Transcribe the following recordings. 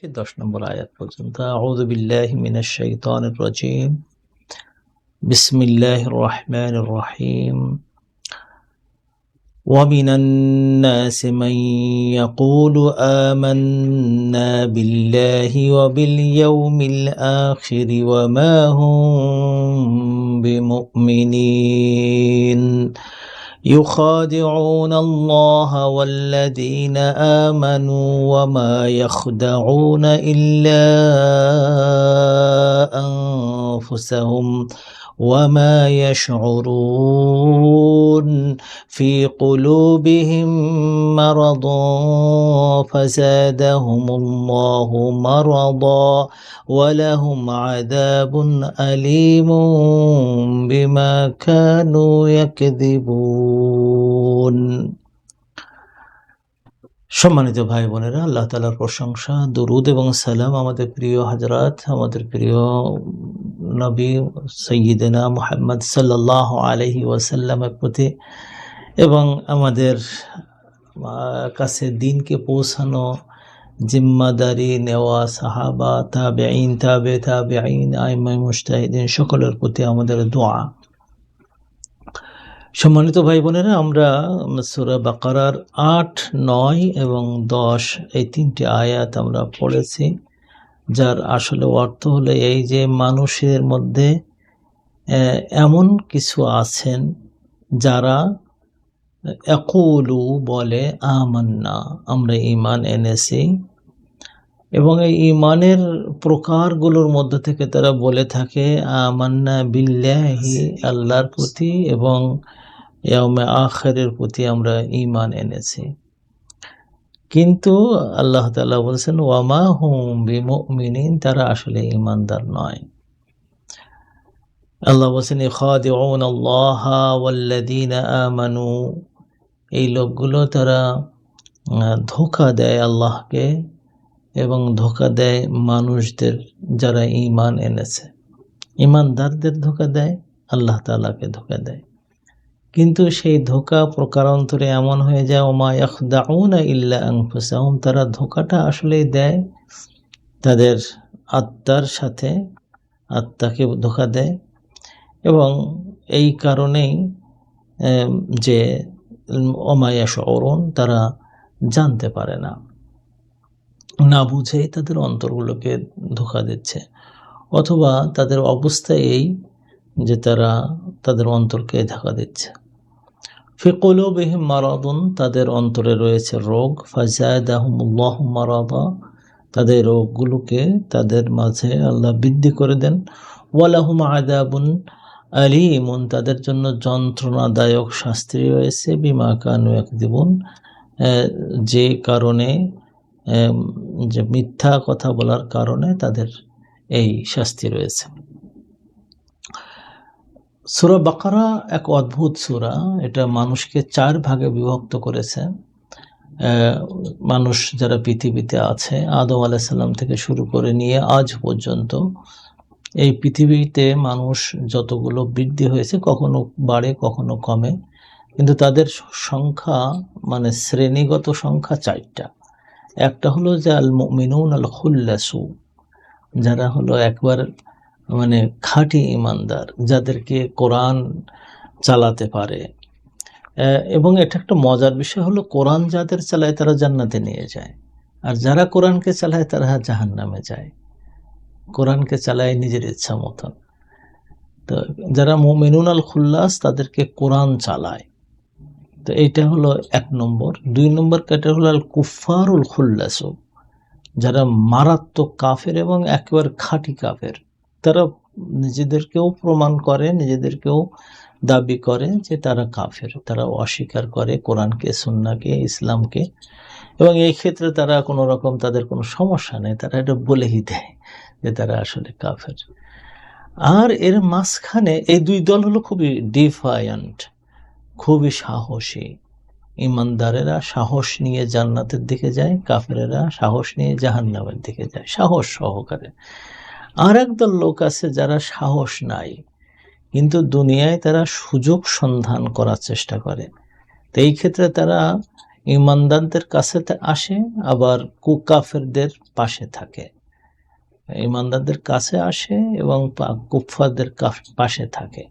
10 নম্বর আয়াত পর্যন্ত। আউযু বিল্লাহি মিনাশ শাইতানির রাজীম। বিসমিল্লাহির রহমানির রহিম। ومن الناس من يقول آمنا بالله وباليوم الآخر وما هم بمؤمنين يخادعون الله والذين آمنوا وما يخدعون إلا أنفسهم وما يشعرون في قلوبهم مرض فزادهم الله مرضا ولهم عذاب أليم بما كانوا يكذبون। সম্মানিত ভাই বোনেরা, আল্লাহ তাআলার প্রশংসা, দরুদ এবং সালাম আমাদের প্রিয় হযরত, আমাদের প্রিয় নবী সাইয়্যিদনা মুহাম্মদ সাল্লাল্লাহু আলাইহি ওয়াসাল্লামের প্রতি এবং আমাদের কাছে দ্বীনকে পৌঁছানো জিম্মাদারি নেওয়া সাহাবা, তাবেঈন, তাবে তাবেঈন, আইম্মায়ে মুজতাহিদিন সকলের প্রতি আমাদের দোয়া। সম্মানিত ভাই বোনেরা, আমরা সূরা বাকারার 8, 9 এবং 10 এই 3টি আয়াত আমরা পড়েছি, যার আসলে অর্থ হলো এই যে মানুষের মধ্যে এমন কিছু আছেন যারা ইয়াকুলু বলে আমান্না, আমরা ঈমান এনেছি, এবং এই ঈমানের প্রকারগুলোর মধ্যে থেকে তারা বলে থাকে আমান্না বিল্লাহি, আল্লাহর প্রতি এবং ইয়াউমে আখিরের প্রতি আমরা ঈমান এনেছি। কিন্তু আল্লাহ তাআলা বলেছেন ওয়ামা হুম বিমুমিনিন, তারা আসলে ঈমানদার নয়। আল্লাহ বলেছেন ইখাদিউন আল্লাহ ওয়াল্লাযীনা আমানু, এই লোকগুলো তারা ধোঁকা দেয় আল্লাহকে এবং ধোঁকা দেয় মানুষদের যারা ঈমান এনেছে। ঈমানদারদের ধোঁকা দেয়, আল্লাহ তাআলাকে ধোঁকা দেয়। কিন্তু সেই ধোঁকা প্রকারান্তরে এমন হয়ে যায় ওমা ইয়াখদাউনা ইল্লা আনফুসাহুম, তারা ধোঁকাটা আসলেই দেয় তাদের আত্মার সাথে, আত্মাকে ধোঁকা দেয়। এবং এই কারণেই যে ওমা ইয়াশউরুন, তারা জানতে পারে না, না বুঝেই তাদের অন্তরগুলোকে ধোঁকা দিচ্ছে, অথবা তাদের অবস্থা এই যে তারা তাদের অন্তরকে ধোঁকা দিচ্ছে। ফি কুলুবিহিম মারাদুন, তাদের অন্তরে রয়েছে রোগ, ফাজাদাহুমুল্লাহু মারাদা, তাদের রোগগুলোকে তাদের মাঝে আল্লাহ বৃদ্ধি করে দেন। ওয়ালাহুম আযাবুন আলীমুন, তাদের জন্য যন্ত্রণাদায়ক শাস্তি রয়েছে। বিমা কানু ইয়াকযিবুন, যে কারণে যে মিথ্যা কথা বলার কারণে তাদের এই শাস্তি রয়েছে। সূরা বাকারা এক অদ্ভুত সূরা, এটা মানুষকে 4 ভাগে বিভক্ত করেছে। মানুষ যারা পৃথিবীতে আছে, আদম আলাইহিস সালাম থেকে শুরু করে নিয়ে আজ পর্যন্ত এই পৃথিবীতে মানুষ যতগুলো বৃদ্ধি হয়েছে, কখনো বাড়ে কখনো কমে, কিন্তু তাদের সংখ্যা মানে শ্রেণীগত সংখ্যা 4টা। একটা হলো যে আল মুমিনুন আল খুল্লাসু, যারা হলো একবার মানে খাঁটি ঈমানদার, যাদেরকে কোরআন চালাতে পারে। এবং এটা একটা মজার বিষয় হলো কোরআন যাদের চালায় তারা জান্নাতে নিয়ে যায়, আর যারা কোরআনকে চালায় তারা জাহান্নামে যায়। কোরআনকে চালায় নিজের ইচ্ছা মতন। তো যারা মুমিনুন আল খুল্লাস, তাদেরকে কোরআন চালায়। তো এইটা হলো 1 নম্বর। 2 নম্বর ক্যাটাগরি হলো আল কুফারুল খুল্লাসু, যারা মারাত্মক কাফের এবং একেবারে খাঁটি কাফের। তারা নিজেদেরকেও প্রমাণ করে, নিজেদেরকেও দাবি করে যে তারা কাফের, তারা অস্বীকার করে কোরআনকে, সুন্নাহকে, ইসলামকে, এবং এই ক্ষেত্রে তারা কোনো রকম তাদের কোনো সমস্যা নেই, তারা এটা বলেই দেয় যে তারা আসলে কাফের। আর এর মাঝখানে এই 2 দল হলো খুবই ডিফায়ান্ট, খুবই সাহসী। ঈমানদারেরা সাহস নিয়ে জান্নাতের দিকে যায়, কাফেরেরা সাহস নিয়ে জাহান্নামের দিকে যায়, সাহস সহকারে। আর একদল লোক আছে যারা সাহস নাই, কিন্তু দুনিয়ায় তারা সুযোগ সন্ধান করার চেষ্টা করে। তো এই ক্ষেত্রে তারা ইমানদারদের কাছে আসে, আবার কুকাফেরদের পাশে থাকে। ইমানদারদের কাছে আসে এবং কুফফারদের পাশে থাকে।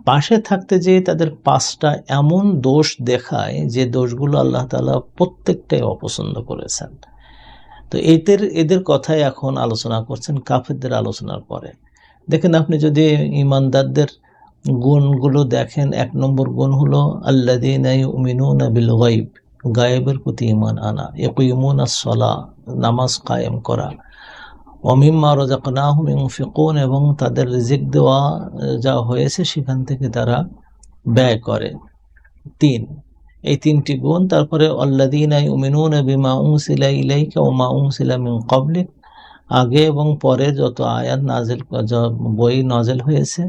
পাশে থাকতে যেয়ে তাদের 5টা এমন দোষ দেখায় যে দোষগুলো আল্লাহ তাআলা প্রত্যেকটাই অপছন্দ করেছেন। তো এদের কথাই এখন আলোচনা করছেন কাফেরদের আলোচনার পরে। দেখেন, আপনি যদি ইমানদারদের গুণগুলো দেখেন, 1 নম্বর গুণ হলো আল্লাযীনা ইউমিনুনা বিল গায়ব, গায়েবের প্রতি ঈমান আনা, ইয়াকুমুনাস সালাহ, নামাজ কায়েম করা, ওয়া মিম্মা রাযাকনাহুম ইউনফিকুন, এবং তাদের রিজিক দেওয়া যা হয়েছে সেখান থেকে তারা ব্যয় করে। 3, এই 3টি গুণ। তারপরে আল্লাযীনা ইউমিনুনা বিমা উনসিলা ইলাইকা ওয়া মা উনসিলা মিন ক্বাবলিক, আগে এবং পরে যত আয়াত নাজিল, বই নাজিল হয়েছে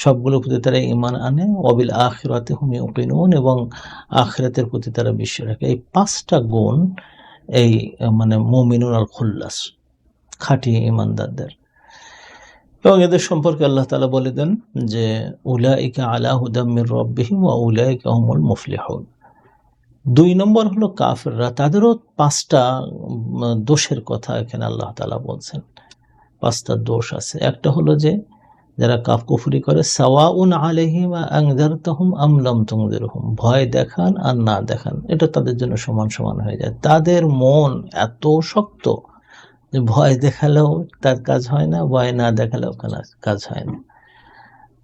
সবগুলোর প্রতি তারা ঈমান আনে। ওয়া বিল আখিরাতি হুম ইউকিনুন, এবং আখিরাতের প্রতি তারা বিশ্বাস রাখে। এই 5টা গুণ এই মানে মুমিনুন আল খুল্লাস, খাঁটি ঈমানদারদের। এবং এদের সম্পর্কে আল্লাহ তাআলা বলে দেন যে উলাইকা আলা হুদাম মির রাব্বিহিম ওয়া উলাইকা হুমুল মুফলিহুন। 2 নম্বর হলো কাফেররা, তাদেরও 5টা দোষের কথা এখানে আল্লাহ তাআলা বলছেন। 5টা দোষ আছে। একটা হলো যে যারা কুফরি করে, সাওয়াউন আলাইহিম আনজারতাহুম আম লাম তুনজিরহুম, ভয় দেখান আর না দেখান এটা তাদের জন্য সমান সমান হয়ে যায়। তাদের মন এত শক্ত যে ভয় দেখালেও তার কাজ হয় না, ভয় না দেখালেও কাজ হয় না।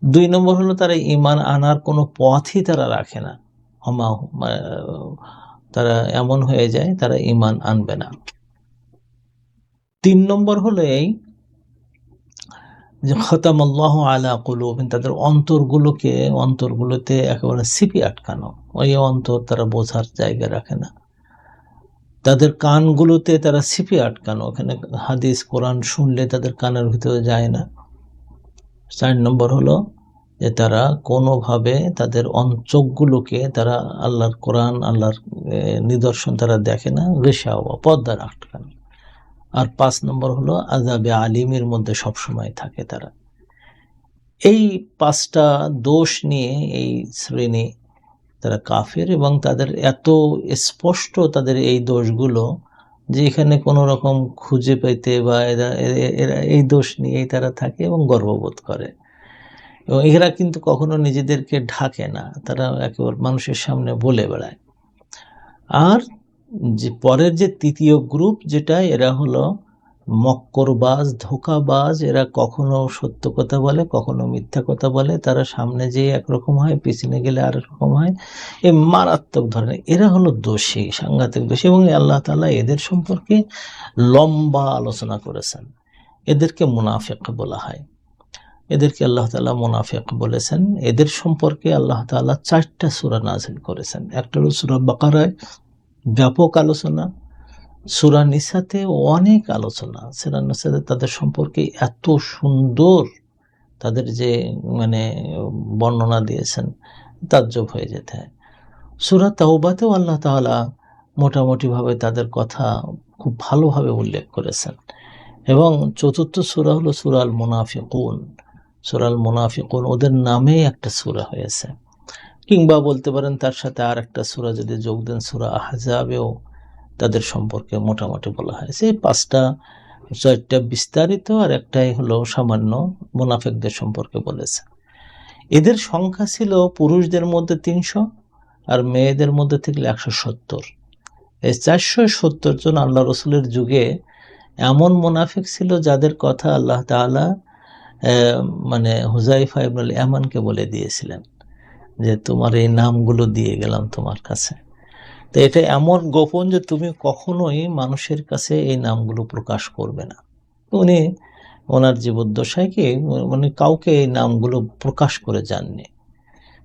2 নম্বর হলো তারা ঈমান আনার কোনো পথই তারা রাখে না, তারা এমন হয়ে যায় তারা ঈমান আনবে না। 3 নম্বর হলো এই যে খতামাল্লাহু আলা কুলুবিহিম, তাদের অন্তরগুলোতে একেবারে সিপি আটকানো, ওই অন্তর তারা বোঝার জায়গা রাখে না। তাদের কানগুলোতে তারা সিপি আটকানো, ওখানে হাদিস কোরআন শুনলে তাদের কানের ভিতরে যায় না। 4 নম্বর হলো যে তারা কোনোভাবে তাদের চোখগুলোকে তারা আল্লাহর কোরআন, আল্লাহর নিদর্শন তারা দেখে না, গিশাওয়া, পর্দার আটকানো। আর 5 নম্বর হলো আযাবে আলিমের মধ্যে সবসময় থাকে তারা। এই 5টা দোষ নিয়ে এই শ্রেণী তারা কাফের, এবং তাদের এত স্পষ্ট তাদের এই দোষগুলো যে এখানে কোনো রকম খুঁজে পেতে বা এরা এই দোষ নিয়েই তারা থাকে এবং গর্ববোধ করে। এবং এরা কিন্তু কখনো নিজেদেরকে ঢাকে না, তারা একেবারে মানুষের সামনে বলে বেড়ায়। আর যে পরের যে 3য় গ্রুপ, যেটা এরা হলো মক্করবাজ, ধোঁকাবাজ। এরা কখনো সত্য কথা বলে, কখনো মিথ্যা কথা বলে। তারা সামনে যেয়ে একরকম হয়, পিছনে গেলে আর রকম হয়। এই মারাত্মক ধরনের এরা হলো দোষী, সাংঘাতিক দোষী। এবং আল্লাহ তাআলা এদের সম্পর্কে লম্বা আলোচনা করেছেন। এদেরকে মুনাফিক বলা হয়, এদেরকে আল্লাহ তাআলা মুনাফিক বলেছেন। এদের সম্পর্কে আল্লাহ তাআলা 4টা সূরা নাযিল করেছেন। একটা হলো সূরা বাকারায় ব্যাপক আলোচনা, সূরা নিসাতে অনেক আলোচনা। সূরা নিসাতে তাদের সম্পর্কে এত সুন্দর তাদের যে মানে বর্ণনা দিয়েছেন, তাজ্জব হয়ে যেতে হয়। সূরা তাওবাতেও আল্লাহ তাআলা মোটামুটিভাবে তাদের কথা খুব ভালোভাবে উল্লেখ করেছেন। এবং 4র্থ সূরা হলো সূরা আল মুনাফিকুন। সূরা আল মুনাফিকুন ওদের নামেই একটা সূরা হয়েছে, কিংবা বলতে পারেন তার সাথে আর একটা সূরা যদি যোগ দেন, সূরা আহজাবেও তাদের সম্পর্কে মোটামুটি বলা হয়েছে। এই 4টা বিস্তারিত আর একটাই হলো সামান্য মুনাফিকদের সম্পর্কে বলেছে। এদের সংখ্যা ছিল পুরুষদের মধ্যে 300 আর মেয়েদের মধ্যে থেকে 170। এই 470 জন আল্লাহ রসুলের যুগে এমন মুনাফিক ছিল যাদের কথা আল্লাহ তাআলা মানে হুযায়ফা ইবনুল ইয়ামানকে বলে দিয়েছিলেন যে তোমার এই নামগুলো দিয়ে গেলাম তোমার কাছে। তো এটা এমন গোপন যে তুমি কখনোই মানুষের কাছে এই নামগুলো প্রকাশ করবে না। উনি ওনার জীবদ্দশায় কি মানে কাউকে এই নামগুলো প্রকাশ করে যাননি।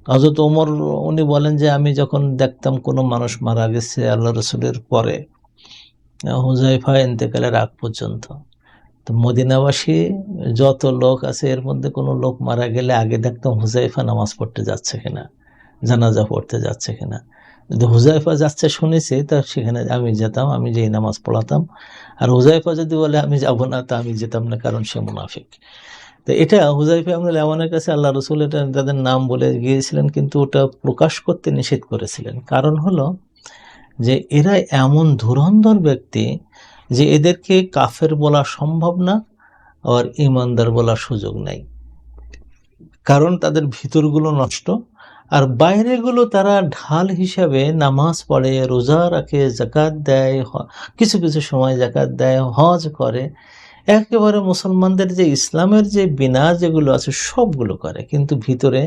হযরত ওমর উনি বলেন যে আমি যখন দেখতাম কোনো মানুষ মারা গেছে আল্লাহ রসুলের পরে, হুযায়ফা ইন্তেকালের আগ পর্যন্ত, তো মদিনাবাসী যত লোক আছে এর মধ্যে কোনো লোক মারা গেলে আগে দেখতাম হুযায়ফা নামাজ পড়তে যাচ্ছে কিনা, জানাজা পড়তে যাচ্ছে কিনা। যদি হুযায়ফা যাচ্ছে শুনেছি তা সেখানে আমি যেতাম, আমি যেই নামাজ পড়াতাম। আর হুযায়ফা যদি বলে আমি যাব না, তা আমি যেতাম না, কারণ সে মুনাফিক। তো এটা হুযায়ফা ইবনুল ইয়ামানের কাছে আল্লাহ রসুল এটা তাদের নাম বলে গিয়েছিলেন, কিন্তু ওটা প্রকাশ করতে নিষেধ করেছিলেন। কারণ হলো যে এরা এমন ধুরন্ধর ব্যক্তি যে এদেরকে কাফের বলা সম্ভব না, আর ইমানদার বলার সুযোগ নাই, কারণ তাদের ভিতরগুলো নষ্ট, আর বাইরেগুলো তারা ঢাল হিসাবে নামাজ পড়ে, রোজা রাখে, জাকাত দেয়, কিছু কিছু সময় জাকাত দেয়, হজ করে, একেবারে মুসলমানদের যে ইসলামের যে বিনা যেগুলো আছে সবগুলো করে, কিন্তু ভিতরে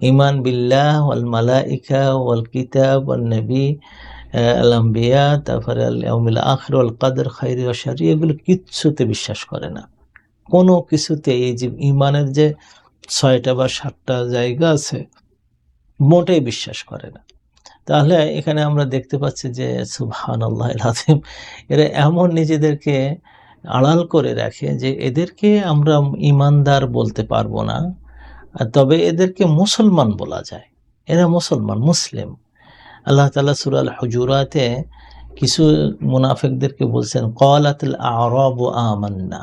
ইমান বিল্লাহ ওয়াল মালাইকা ওয়াল কিতাব ওয়াল নবী আল আম্বিয়া, তারপরে আল ইয়াউমিল আখির ওয়াল কদর খাইরি ওয়া শাররি, এগুলো কিচ্ছুতে বিশ্বাস করে না। কোনো কিছুতে এই যে ইমানের যে 6টা বা 7টা জায়গা আছে মোটেই বিশ্বাস করে না। তাহলে এখানে আমরা দেখতে পাচ্ছি যে সুবহানাল্লাহিল আযীম, এরা এমন নিজেদেরকে আড়াল করে রাখে যে এদেরকে আমরা ইমানদার বলতে পারবো না, তবে এদেরকে মুসলমান বলা যায়, এরা মুসলমান, মুসলিম। আল্লাহ তাআলা সূরা আল হুজুরাতে কিছু মুনাফিকদেরকে বলছেন ক্বালাতুল আ'রাবু আমান্না,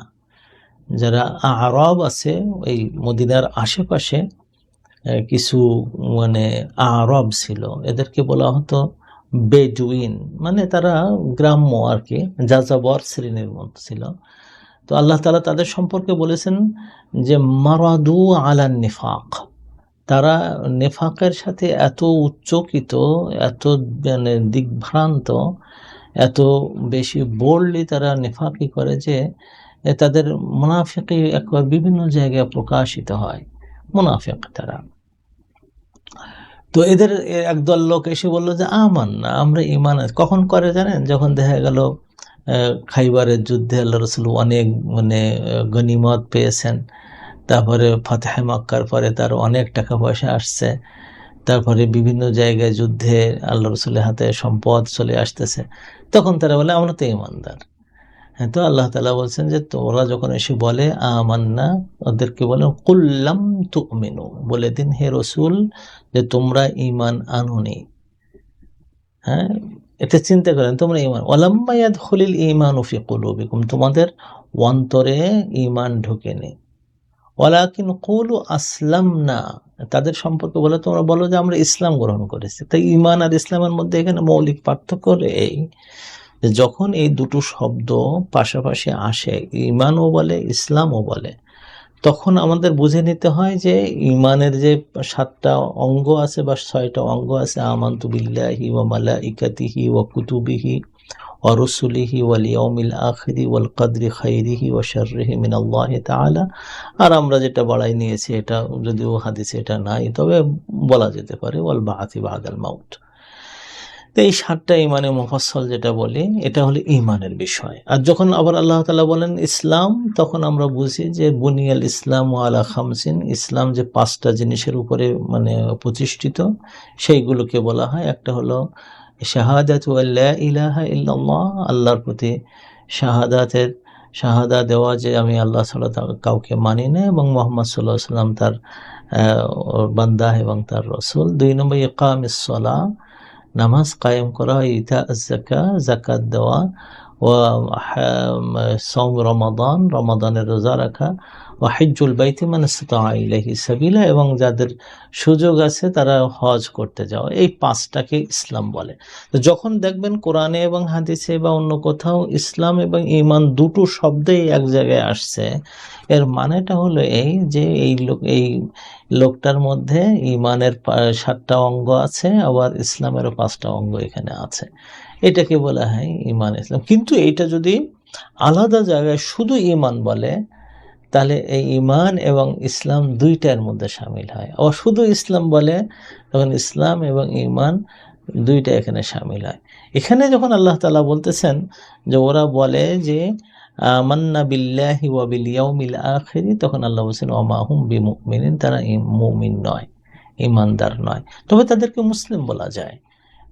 যারা আ'রাব আছে ওই মদিনার আশেপাশে কিছু মানে আ'রাব ছিল, এদেরকে বলা হতো বেদুইন, মানে তারা গ্রাম্য আর কি, যাযাবর শ্রেণীর মধ্যে ছিল। তো আল্লাহ তাআলা তাদের সম্পর্কে বলেছেন যে মারাদু আলান নিফাক, তারা নেফাকের সাথে এত উচ্চকিত, এত মানে দিগ্ভ্রান্ত, এত বেশি বোল্ডলি তারা নেফাকি করে যে তাদের মুনাফিকি একবার বিভিন্ন জায়গায় প্রকাশিত হয়, মুনাফিক তারা। তো এদের একদল লোক এসে বলল যে আমান্না, আমরা ঈমান, কখন করে জানেন? যখন দেখা গেল খাইবারের যুদ্ধে আল্লাহ রাসূল অনেক মানে গনিমত পেয়েছেন, তারপরে ফাতহে মক্কার পরে তার অনেক টাকা পয়সা আসছে, তারপরে বিভিন্ন জায়গায় যুদ্ধে আল্লাহ রাসূলের হাতে সম্পদ চলে আসতেছে, তখন তারা বলে আমরা তো ঈমানদার। হ্যাঁ, তো আল্লাহ তাআলা বলছেন যে তোরা যখন এসে বলে আমান্না, ওদেরকে বলে কুল লাম তুমিনু, বলে দিন হে রাসূল যে তোমরা ঈমান আনোনি। হ্যাঁ, এটা চিন্তা করেন, তোমরা ঈমান ওয়ালাম্মা ইয়াদখুলিল ঈমানু ফি কুলুবিকুম, তোমাদের অন্তরে ঈমান ঢোকেনি। ওয়ালাকিন কুলু আসলামনা, তাদের সম্পর্কে বলে তোমরা বলো যে আমরা ইসলাম গ্রহণ করেছি। তাই ঈমান আর ইসলামের মধ্যে এখানে মৌলিক পার্থক্য এই, যখন এই দুটো শব্দ পাশাপাশি আসে, ঈমানও বলে ইসলামও বলে, তখন আমাদের বুঝে নিতে হয় যে ঈমানের যে 7টা অঙ্গ আছে বা 6টা অঙ্গ আছে, আমানতু বিল্লাহি ওয়া মালাইকাতিহি ওয়া কুতুবিহি ওয়া রুসুলিহি ওয়াল ইয়াউমিল আখিরি ওয়াল কদরি খাইরিহি ওয়া শাররিহি মিনাল্লাহি তাআলা। আর আমরা যেটা বাড়াই নিয়েছি, এটা যদিও হাদিসে এটা নাই, তবে বলা যেতে পারে ওয়াল বাআসি বাদাল মাউত। তো এই 7টা ঈমানে মুফাসসাল যেটা বলি, এটা হলো ঈমানের বিষয়। আর যখন আবার আল্লাহ তাআলা বলেন ইসলাম, তখন আমরা বুঝি যে বুনিয়াল ইসলামু আলা খামসিন, ইসলাম যে 5টা জিনিসের উপরে মানে প্রতিষ্ঠিত, সেইগুলোকে বলা হয়। একটা হলো শাহাদাতু আল্লা ইলাহা ইল্লাল্লাহ, আল্লাহর প্রতি শাহাদা দেওয়া যে আমি আল্লাহ ছাড়া কাউকে মানি না, এবং মুহাম্মদ সাল্লাল্লাহু আলাইহি ওয়াসাল্লাম তার বান্দা এবং তার রাসূল। 2 নম্বর ইকামিস সালাহ, নামাজ কায়েম করা, ইতা যাকা, যাকাত দেওয়া, ওয়া সাওম রমাদান, রমাদানের রোজা রাখা, ওয়া হিজ্জুল বাইতি মান ইসতাতা ইলাইহি সাবিলা, এবং যাদের সুযোগ আছে তারা হজ করতে যাওয়া। এই 5টাকে ইসলাম বলে। তো যখন দেখবেন কোরআনে এবং হাদিসে বা অন্য কোথাও ইসলাম এবং ঈমান দুটো শব্দেই এক জায়গায় আসছে, এর মানেটা হলো এই যে এই লোকটার মধ্যে ঈমানের 7টা অঙ্গ আছে, আবার ইসলামেরও 5টা অঙ্গ এখানে আছে। এটাকে বলা হয় ঈমান ইসলাম। কিন্তু এইটা যদি আলাদা জায়গায় শুধু ঈমান বলে, তাহলে এই ঈমান এবং ইসলাম 2টার মধ্যে শামিল হয়। আবার শুধু ইসলাম বলে, তখন ইসলাম এবং ঈমান 2টা এখানে শামিল হয়। এখানে যখন আল্লাহ তাআলা বলতেছেন যে ওরা বলে যে আমান্না বিল্লাহি ওয়া বিল ইয়াউমিল আখিরি, তখন আল্লাহ বলছেন ওয়া মা হুম বিমুমিনিন, তারা মুমিন নয়, ঈমানদার নয়, তবে তাদেরকে মুসলিম বলা যায়।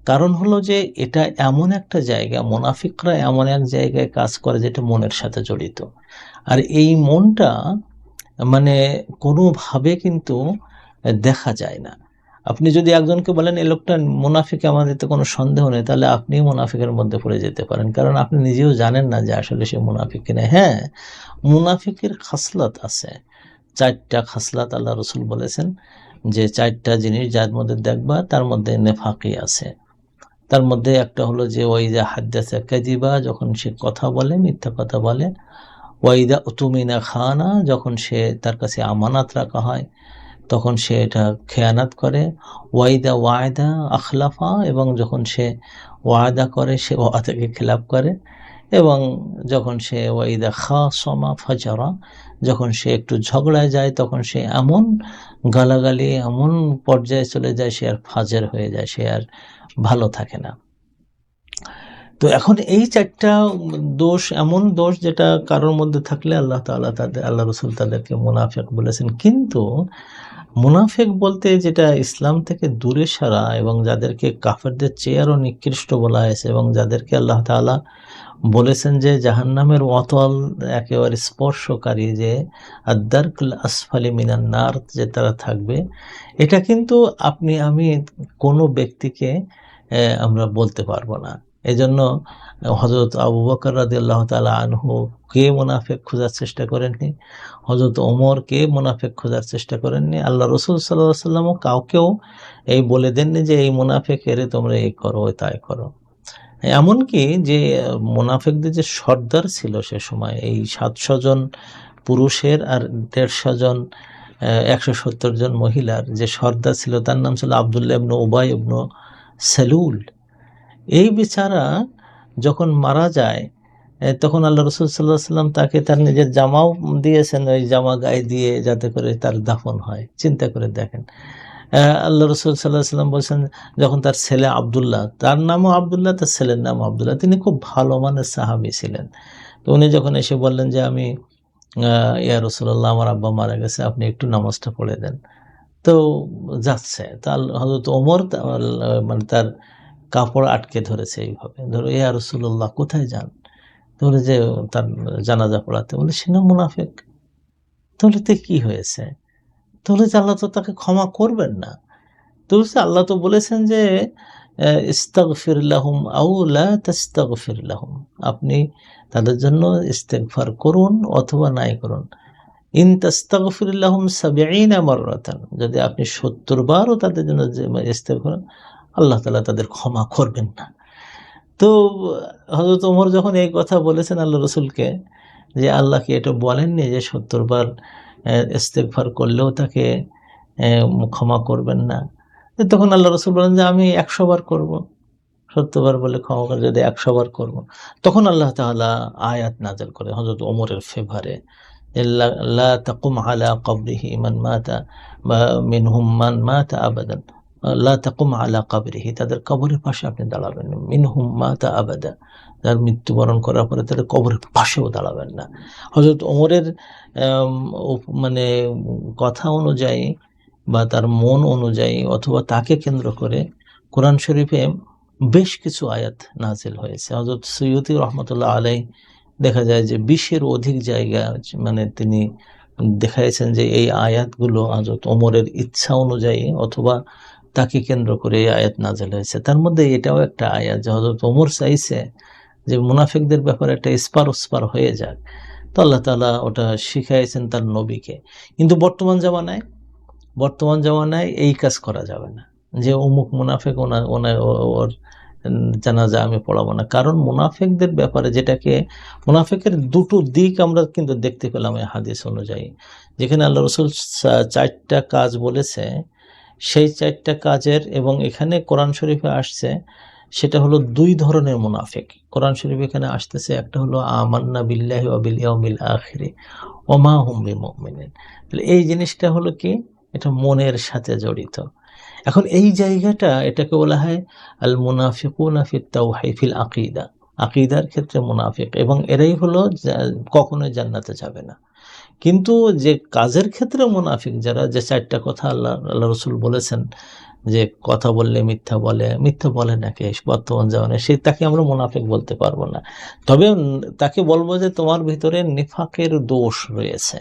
কারণ হলো যে এটা এমন একটা জায়গা, মুনাফিকরা এমন এক জায়গায় কাজ করে যেটা মনের সাথে জড়িত, আর এই মনটা মানে কোনোভাবে কিন্তু দেখা যায় না। আপনি যদি একজনকে বলেন এই লোকটা মুনাফিক, আমার এতে কোনো সন্দেহ নেই, তাহলে আপনি মুনাফিকের মধ্যে পড়ে যেতে পারেন, কারণ আপনি নিজেও জানেন না যে আসলে সে মুনাফিক কিনা। হ্যাঁ, মুনাফিকের খাসলাত আছে, 4টা খাসলাত আল্লাহ রাসূল বলেছেন যে 4টা জিনিস যার মধ্যে দেখবা তার মধ্যে নেফাকি আছে। তার মধ্যে একটা হলো যে ওয়াইদা হাদ্দাসা কাযিবা, যখন সে কথা বলে মিথ্যা কথা বলে, ওয়াইদা উতুমিনা খানা, যখন সে তার কাছে আমানত রাখা হয় তখন সে এটা খেয়ানাত করে, ওয়াইদা ওয়ায়দা আখলাফা, এবং যখন সে ওয়াদা করে সে ওয়াদাকে খেলাপ করে, এবং যখন সে ওয়াইদা খাসমা ফাজারা, যখন সে একটু ঝগড়ায় যায় তখন সে এমন গালাগালি এমন পর্যায়ে চলে যায় সে আর ফাজের হয়ে যায়, সে আর ভালো থাকে না। তো এখন এই চারটা দোষ, এমন দোষ যেটা কারোর মধ্যে থাকলে আল্লাহ তাআলা আল্লাহ রসুল তাদেরকে মুনাফিক বলেছেন। কিন্তু মুনাফিক বলতে যেটা ইসলাম থেকে দূরে সারা এবং যাদেরকে কাফেরদের চেয়ে আরো নিকৃষ্ট বলা হয়েছে এবং যাদেরকে আল্লাহ তাআলা বলেছেন যে জাহান্নামের অতল একেবারে স্পর্শকারী, যে আদ-দারকুল আসফালি মিনান নার, যে তারা থাকবে, এটা কিন্তু আপনি আমি কোনো ব্যক্তিকে আমরা বলতে পারবো না। এজন্য হযরত আবু বকর রাদিয়াল্লাহু তাআলা আনহু কে মুনাফিক খোঁজার চেষ্টা করেননি, হযরত ওমর কে মুনাফিক খোঁজার চেষ্টা করেননি, আল্লাহ রাসূল সাল্লাল্লাহু আলাইহি ওয়াসাল্লামও কাউকেও এই বলে দেননি যে এই মুনাফিক, এরে তোমরা এই করো ওই তাই করো। এমনকি যে মুনাফিকদের যে সর্দার ছিল সে সময়, এই 700 জন পুরুষের আর 150 জন 170 জন মহিলার যে সর্দার ছিল তার নাম ছিল আব্দুল্লাহ ইবনে উবাই ইবনে সালুল। এই বেচারা যখন মারা যায় তখন আল্লাহ রাসূল সাল্লাল্লাহু আলাইহি ওয়াসাল্লাম তাকে তার নিজের জামাও দিয়েছেন, ওই জামা গায়ে দিয়ে যাতে করে তার দাফন হয়। চিন্তা করে দেখেন, আল্লাহ রসুল সাল্লাহ সাল্লাম বলছেন যখন তার ছেলে আবদুল্লাহ, তার নামও আবদুল্লাহ, তার ছেলের নাম আবদুল্লাহ, তিনি খুব ভালো মানের সাহাবী ছিলেন। তো উনি যখন এসে বললেন যে আমি ইয়া রাসূলুল্লাহ আমার আব্বা মারা গেছে, আপনি একটু নামাজটা পড়ে দেন। তো যাচ্ছে, তার হযরত ওমর মানে তার কাপড় আটকে ধরেছে এইভাবে, ধরো ইয়া রাসূলুল্লাহ কোথায় যান? তাহলে যে তার জানাজা পড়াতে, বলে সে না মুনাফিক। তাহলে তো কি হয়েছে? তাহলে যে আল্লাহ তো তাকে ক্ষমা করবেন না। তো আল্লাহ তো বলেছেন যে ইস্তাগফির লাহুম আও লা তাস্তাগফির লাহুম, আপনি তাদের জন্য ইস্তেগফার করুন অথবা নাই করুন। ইন তাস্তাগফির লাহুম ৭০ মাররাতান, যদি আপনি ৭০ বারও তাদের জন্য ইস্তেগফার করেন, আল্লাহ তাআলা তাদের ক্ষমা করবেন না। তো হযরত ওমর যখন এই কথা বলেছেন আল্লাহ রাসূলকে, যে আল্লাহ কি এটা বলেননি যে ৭০ বার ইস্তেগফার করলেও তাকে ক্ষমা করবেন না? তখন আল্লাহ রাসূল বলেন যে আমি ১০০ বার করব। ৭০ বার বলে ক্ষমা করে যদি ১০০ বার করব। তখন আল্লাহ তাআলা আয়াত নাযিল করে হযরত ওমরের ফেভারে, লা তাকুম আলা কবরিহি মান মাতা বা মিনহুম মান মাতা আবাদান, লা তাকুম আলা কবরিহি, তাদের কবরের পাশে আপনি দাঁড়াবেন না। মিনহুম মাতা আবাদা, যার মৃত্যুবরণ করার পরে তাদের কবরের পাশেও দাঁড়াবেন না। হযরত ওমরের মানে কথা অনুযায়ী বা তার মন অনুযায়ী অথবা তাকে কেন্দ্র করে কোরআন শরীফে বেশ কিছু আয়াত নাজিল হয়েছে। হযরত সৈয়দী রহমতুল্লাহ আলাইহি দেখা যায় যে 20-এর অধিক জায়গা মানে তিনি দেখাইছেন যে এই আয়াতগুলো হযরত ওমরের ইচ্ছা অনুযায়ী অথবা তাকে কেন্দ্র করে এই আয়াত নাজিল হয়েছে। তার মধ্যে এটাও একটা আয়াত যে হযরত ওমর চাইছে যে মুনাফিকদের ব্যাপারে একটা ওস্পার হয়ে যাক। তো আল্লাহ তাআলা ওটা শিখাইছেন তার নবীকে। কিন্তু বর্তমান জামানায় এই কাজ করা যাবে না যে অমুক মুনাফিক, ওর জানাজা আমি পড়াবো না। কারণ মুনাফিকদের ব্যাপারে যেটাকে, মুনাফিকের দুটো দিক আমরা কিন্তু দেখতে পেলাম এই হাদিস অনুযায়ী, যেখানে আল্লাহ রাসূল 4টা কাজ বলেছে, সেই 4টা কাজের, এবং এখানে কোরআন শরীফে আসছে সেটা হলো 2 ধরনের মুনাফিক। কোরআন শরীফ এখানে আসতেছে, একটা হলো আমান্না বিল্লাহি ওয়া বিল ইয়াউমিল আখির ওয়া মা হুম বিমুমিনিন। তাহলে এই জিনিসটা হলো কি, এটা মনের সাথে জড়িত। এখন এই জায়গাটা, এটাকে বলা হয় আল মুনাফিকুনা ফিত তাওহীদ ফিল আকীদা, আকীদার ক্ষেত্রে মুনাফিক, এবং এরাই হলো কখনোই জান্নাতে যাবে না। কিন্তু যে কাজের ক্ষেত্রে মুনাফিক যারা, যে 4টা কথা আল্লাহ রাসূল বলেছেন যে কথা বললে মিথ্যা বলে নাকি বর্তমান জামানায়, তাকে আমরা মুনাফিক বলতে পারবো না। তবে তাকে বলবো যে তোমার ভিতরে নিফাকের দোষ রয়েছে।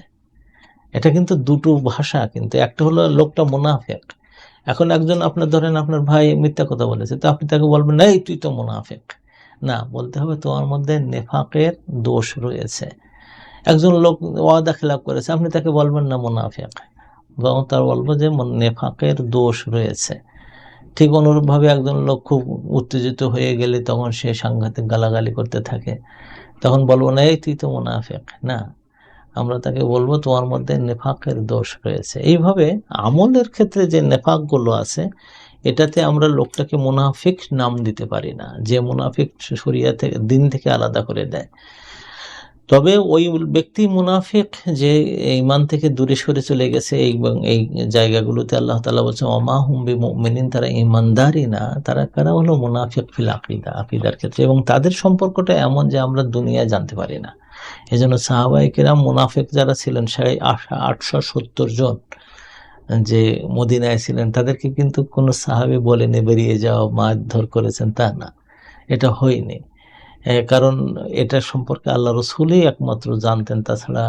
এটা কিন্তু দুটো ভাষা, কিন্তু একটা হলো লোকটা মুনাফিক। এখন একজন আপনার ধরেন আপনার ভাই মিথ্যা কথা বলেছে, তো আপনি তাকে বলবেন এই তুই তো মুনাফিক না, বলতে হবে তোমার মধ্যে নেফাকের দোষ রয়েছে। একজন লোক ওয়াদা খেলাপ করেছে, আপনি তাকে বলবেন না মুনাফিক, বরং তার বলবো যে নেফাকের দোষ রয়েছে। ঠিক অনুরূপভাবে একজন লোক খুব উত্তেজিত হয়ে গেলে তখন সে সাংঘাতিক গালাগালি করতে থাকে, তখন বলবো না এই তুই তো মুনাফিক না, আমরা তাকে বলবো তোমার মধ্যে নেফাকের দোষ রয়েছে। এইভাবে আমলের ক্ষেত্রে যে নেফাকগুলো আছে এটাতে আমরা লোকটাকে মুনাফিক নাম দিতে পারি না, যে মুনাফিক শরিয়া থেকে দিন থেকে আলাদা করে দেয়। তবে ওই ব্যক্তি মুনাফিক যে ঈমান থেকে দূরে সরে চলে গেছে এবং এই জায়গাগুলোতে আল্লাহ তাআলা বলছেন ওমা হুম বিমুমিনিন, তারা ঈমানদারই না, তারা কারা হলো মুনাফিক ফিল আকীদা, আকীদার ক্ষেত্রে, এবং তাদের সম্পর্কটা এমন যে আমরা দুনিয়ায় জানতে পারি না। এজন্য সাহাবায়ে কেরাম মুনাফিক যারা ছিলেন 870 জন যে মদিনায় ছিলেন, তাদেরকে কিন্তু কোনো সাহাবী বলেনি বেরিয়ে যাও, মারধর করেছেন, তা না, এটা হয়নি। কারণ এটা সম্পর্কে আল্লাহ রসুলই একমাত্র জানতেন, তাছাড়া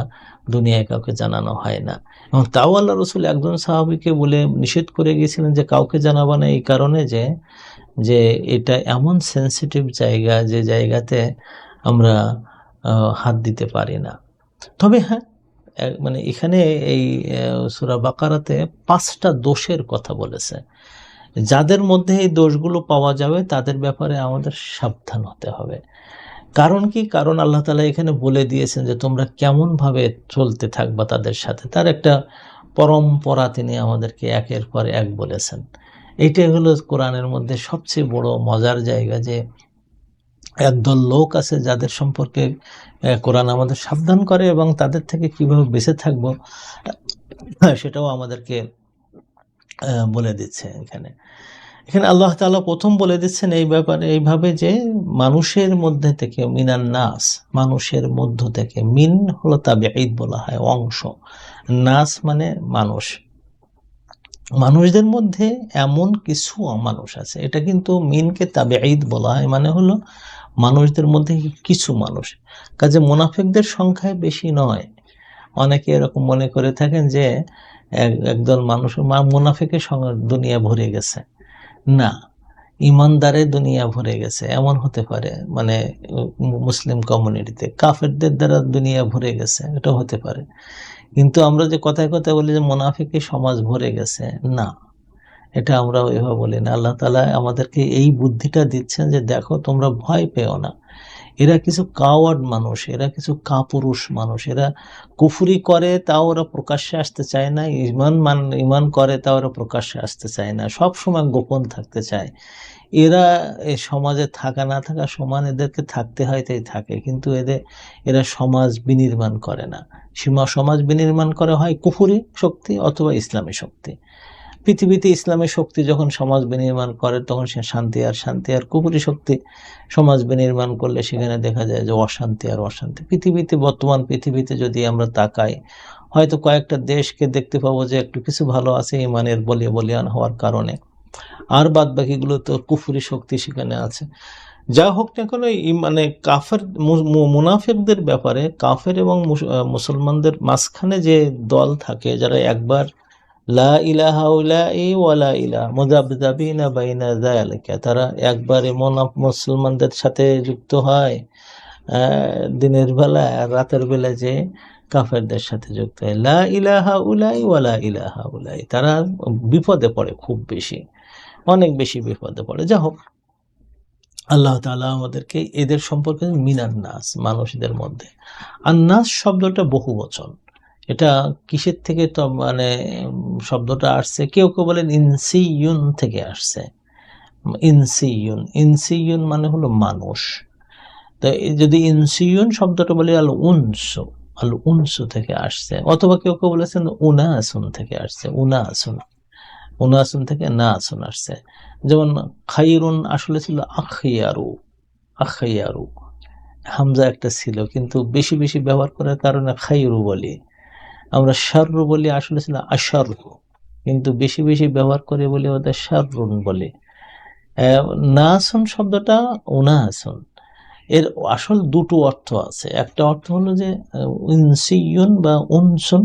দুনিয়ায় কাউকে জানানো হয় না। এবং তাও আল্লাহ রসুল একজন সাহাবীকে বলে নিষেধ করে গিয়েছিলেন যে কাউকে জানাবা না, এই কারণে যে এটা এমন সেন্সিটিভ জায়গা যে জায়গাতে আমরা হাত দিতে পারি না। তবে হ্যাঁ, মানে এখানে এই সূরা বাকারাতে 5টা দোষের কথা বলেছে, যাদের মধ্যে এই দোষগুলো পাওয়া যাবে তাদের ব্যাপারে আমাদের সাবধান হতে হবে। কারণ কি? কারণ আল্লাহ তাআলা এখানে বলে দিয়েছেন যে তোমরা কেমনভাবে চলতে থাকবা তাদের সাথে, তার একটা পরম্পরা তিনি আমাদেরকে একের পর এক বলেছেন। এইটাই হলো কোরআনের মধ্যে সবচেয়ে বড় মজার জায়গা, যে একদল লোক আছে যাদের সম্পর্কে কোরআন আমাদের সাবধান করে এবং তাদের থেকে কিভাবে বেঁচে থাকবো সেটাও আমাদেরকে বলে দিচ্ছে। এখানে আল্লাহ তাআলা প্রথম বলে দিচ্ছেন এই ব্যাপারে এইভাবে যে মানুষের মধ্যে থেকে, মিনান নাস, মানুষের মধ্য থেকে, মিন হলো তাবিঈদ বলা হয়, অংশ, নাস মানে মানুষ, মানুষদের মধ্যে এমন কিছু মানুষ আছে, এটা কিন্তু মিনকে তাবিঈদ বলা হয়, মানে হলো মানুষদের মধ্যে কিছু মানুষ। কাজে মুনাফিকদের সংখ্যায় বেশি নয়। অনেকে এরকম মনে করে থাকেন যে একদল মানুষ, মুনাফিকের সঙ্গে দুনিয়া ভরে গেছে, না, ইমানদারে দুনিয়া ভরে গেছে এমন হতে পারে, মানে মুসলিম কমিউনিটিতে কাফেরদের দ্বারা দুনিয়া ভরে গেছে, এটা হতে পারে। কিন্তু আমরা যে কথায় কথায় বলি যে মুনাফিকের সমাজ ভরে গেছে, না, এটা আমরা ওইভাবে বলি না। আল্লাহ তাআলা আমাদেরকে এই বুদ্ধিটা দিচ্ছেন যে দেখো তোমরা ভয় পেও না, এরা কিছু কাওয়ার্ড মানুষ, এরা কিছু কাপুরুষ মানুষ, এরা কুফরি করে তাও ওরা প্রকাশ্যে আসতে চায় না, ইমান করে তাও ওরা প্রকাশ্যে আসতে চায় না, সব সময় গোপন থাকতে চায়। এরা এই সমাজে থাকা না থাকা সমান, এদেরকে থাকতে হয় তাই থাকে, কিন্তু এরা সমাজ বিনির্মাণ করে না। সমাজ বিনির্মাণ করে হয় কুফরি শক্তি অথবা ইসলামী শক্তি। পৃথিবীতে ইসলামী শক্তি যখন সমাজ বিনির্মাণ করে তখন সে শান্তি আর কুফরি শক্তি সমাজ বিনির্মাণ করলে সেখানে দেখা যায় যে অশান্তি আর অশান্তি। বর্তমান পৃথিবীতে যদি আমরা তাকাই, হয়তো কয়েকটা দেশকে দেখতে পাবো যে একটু কিছু ভালো আছে ইমানের বলিয়ান হওয়ার কারণে, আর বাদ বাকিগুলো তো কুফরি শক্তি সেখানে আছে। যা হোক না কেন, মানে কাফের মুনাফিকদের ব্যাপারে, কাফের এবং মুসলমানদের মাঝখানে যে দল থাকে যারা একবার লা ইলাহা উলাই ওয়ালা ইলাহা মুযাবযাবিনা বাইনা যালিকা, তারা একবারে মুসলমানদের সাথে যুক্ত হয় দিনের বেলা, আর রাতের বেলা যে কাফেরদের সাথে যুক্ত হয়, লা ইলাহা উলাই ওয়ালা ইলাহা উলাই, তারা বিপদে পড়ে, খুব বেশি, অনেক বেশি বিপদে পড়ে। যা হোক, আল্লাহ তাআলা আমাদেরকে এদের সম্পর্কে, মিনান নাস, মানুষদের মধ্যে, আর নাস শব্দটা বহু বচন, এটা কিসের থেকে তো মানে শব্দটা আসছে, কেউ কেউ বলেন ইনসিয়ুন থেকে আসছে। ইনসিয়ুন মানে হলো মানুষ। তো যদি ইনসিয়ুন শব্দটা বলি আল উনসু থেকে আসছে, অথবা কেউ কেউ বলেছেন উনাসুন থেকে আসছে, উনাসুন থেকে নাসুন আসছে। যেমন খাইরুন আসলে ছিল আখিয়ারু, হামজা একটা ছিল, কিন্তু বেশি বেশি ব্যবহার করার কারণে খাইরু বলি। আমরা শাররু বলি, আসলে ছিল আশারু, কিন্তু বেশি বেশি ব্যবহার করে বলি ওদের শাররুন বলি। নাসুন শব্দটা উনাসুন, এর আসল দুটো অর্থ আছে। একটা অর্থ হলো যে ইনসিয়ুন বা উনসুন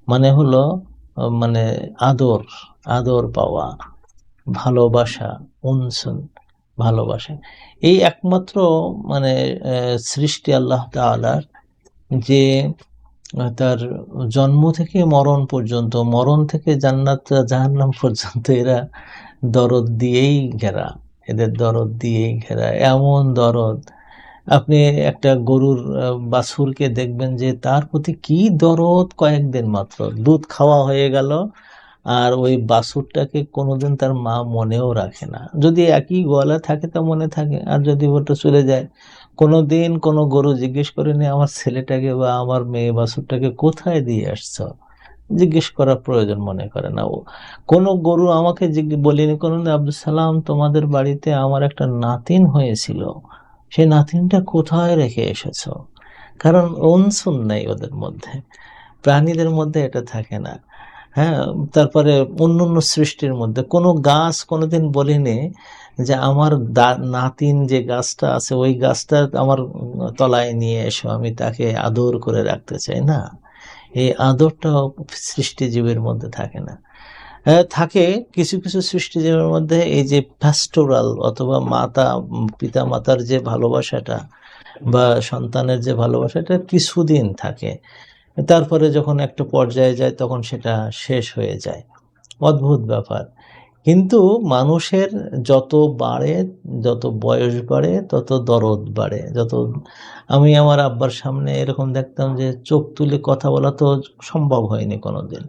মানে হলো মানে আদর পাওয়া, ভালোবাসা, উনসুন ভালোবাসা। এই একমাত্র মানে সৃষ্টি আল্লাহ তাআলার, যে তার জন্ম থেকে মরণ পর্যন্ত, মরণ থেকে জান্নাত জাহান্নাম পর্যন্ত এরা দরদ দিয়েই ঘেরা, এদের দরদ দিয়েই ঘেরা, এমন দরদ। আপনি একটা গরুর বাছুরকে দেখবেন যে তার প্রতি কি দরদ, কয়েকদিন মাত্র দুধ খাওয়া হয়ে গেল আর ওই বাছুরটাকে কোনোদিন তার মা মনেও রাখে না। যদি একই গলা থাকে তা মনে থাকে, আর যদি ওটা চলে যায়, কোনোদিন কোনো গরু জিজ্ঞেস করেনি আমার ছেলেটাকে বা আমার মেয়ে বাছুরটাকে কোথায় দিয়ে আসছো, জিজ্ঞেস করার প্রয়োজন মনে করে না ও। কোনো গরু আমাকে বলিনি কোনোদিন, আব্দুল সালাম তোমাদের বাড়িতে আমার একটা নাতিন হয়েছিল, সেই নাতিনটা কোথায় রেখে এসেছো? কারণ অনসুন নাই ওদের মধ্যে, প্রাণীদের মধ্যে এটা থাকে না। হ্যাঁ, তারপরে অন্যান্য সৃষ্টির মধ্যে কোনো গাছ কোনোদিন বলিনি যে আমার নাতিন যে গাছটা আছে ওই গাছটা আমার তলায় নিয়ে এসো, আমি তাকে আদর করে রাখতে চাই না। এই আদরটাও সৃষ্টিজীবের মধ্যে থাকে না। থাকে কিছু কিছু সৃষ্টিজীবের মধ্যে এই যে প্যাস্টোরাল অথবা পিতা মাতার যে ভালোবাসাটা বা সন্তানের যে ভালোবাসাটা কিছুদিন থাকে, তারপরে যখন একটা পর্যায়ে যায় তখন সেটা শেষ হয়ে যায়। অদ্ভুত ব্যাপার। কিন্তু মানুষের যত বাড়ে, যত বয়স বাড়ে তত দরদ বাড়ে। আমি আমার আব্বার সামনে এরকম দেখতাম যে চোখ তুলে কথা বলা তো সম্ভব হয়নি কোনোদিন।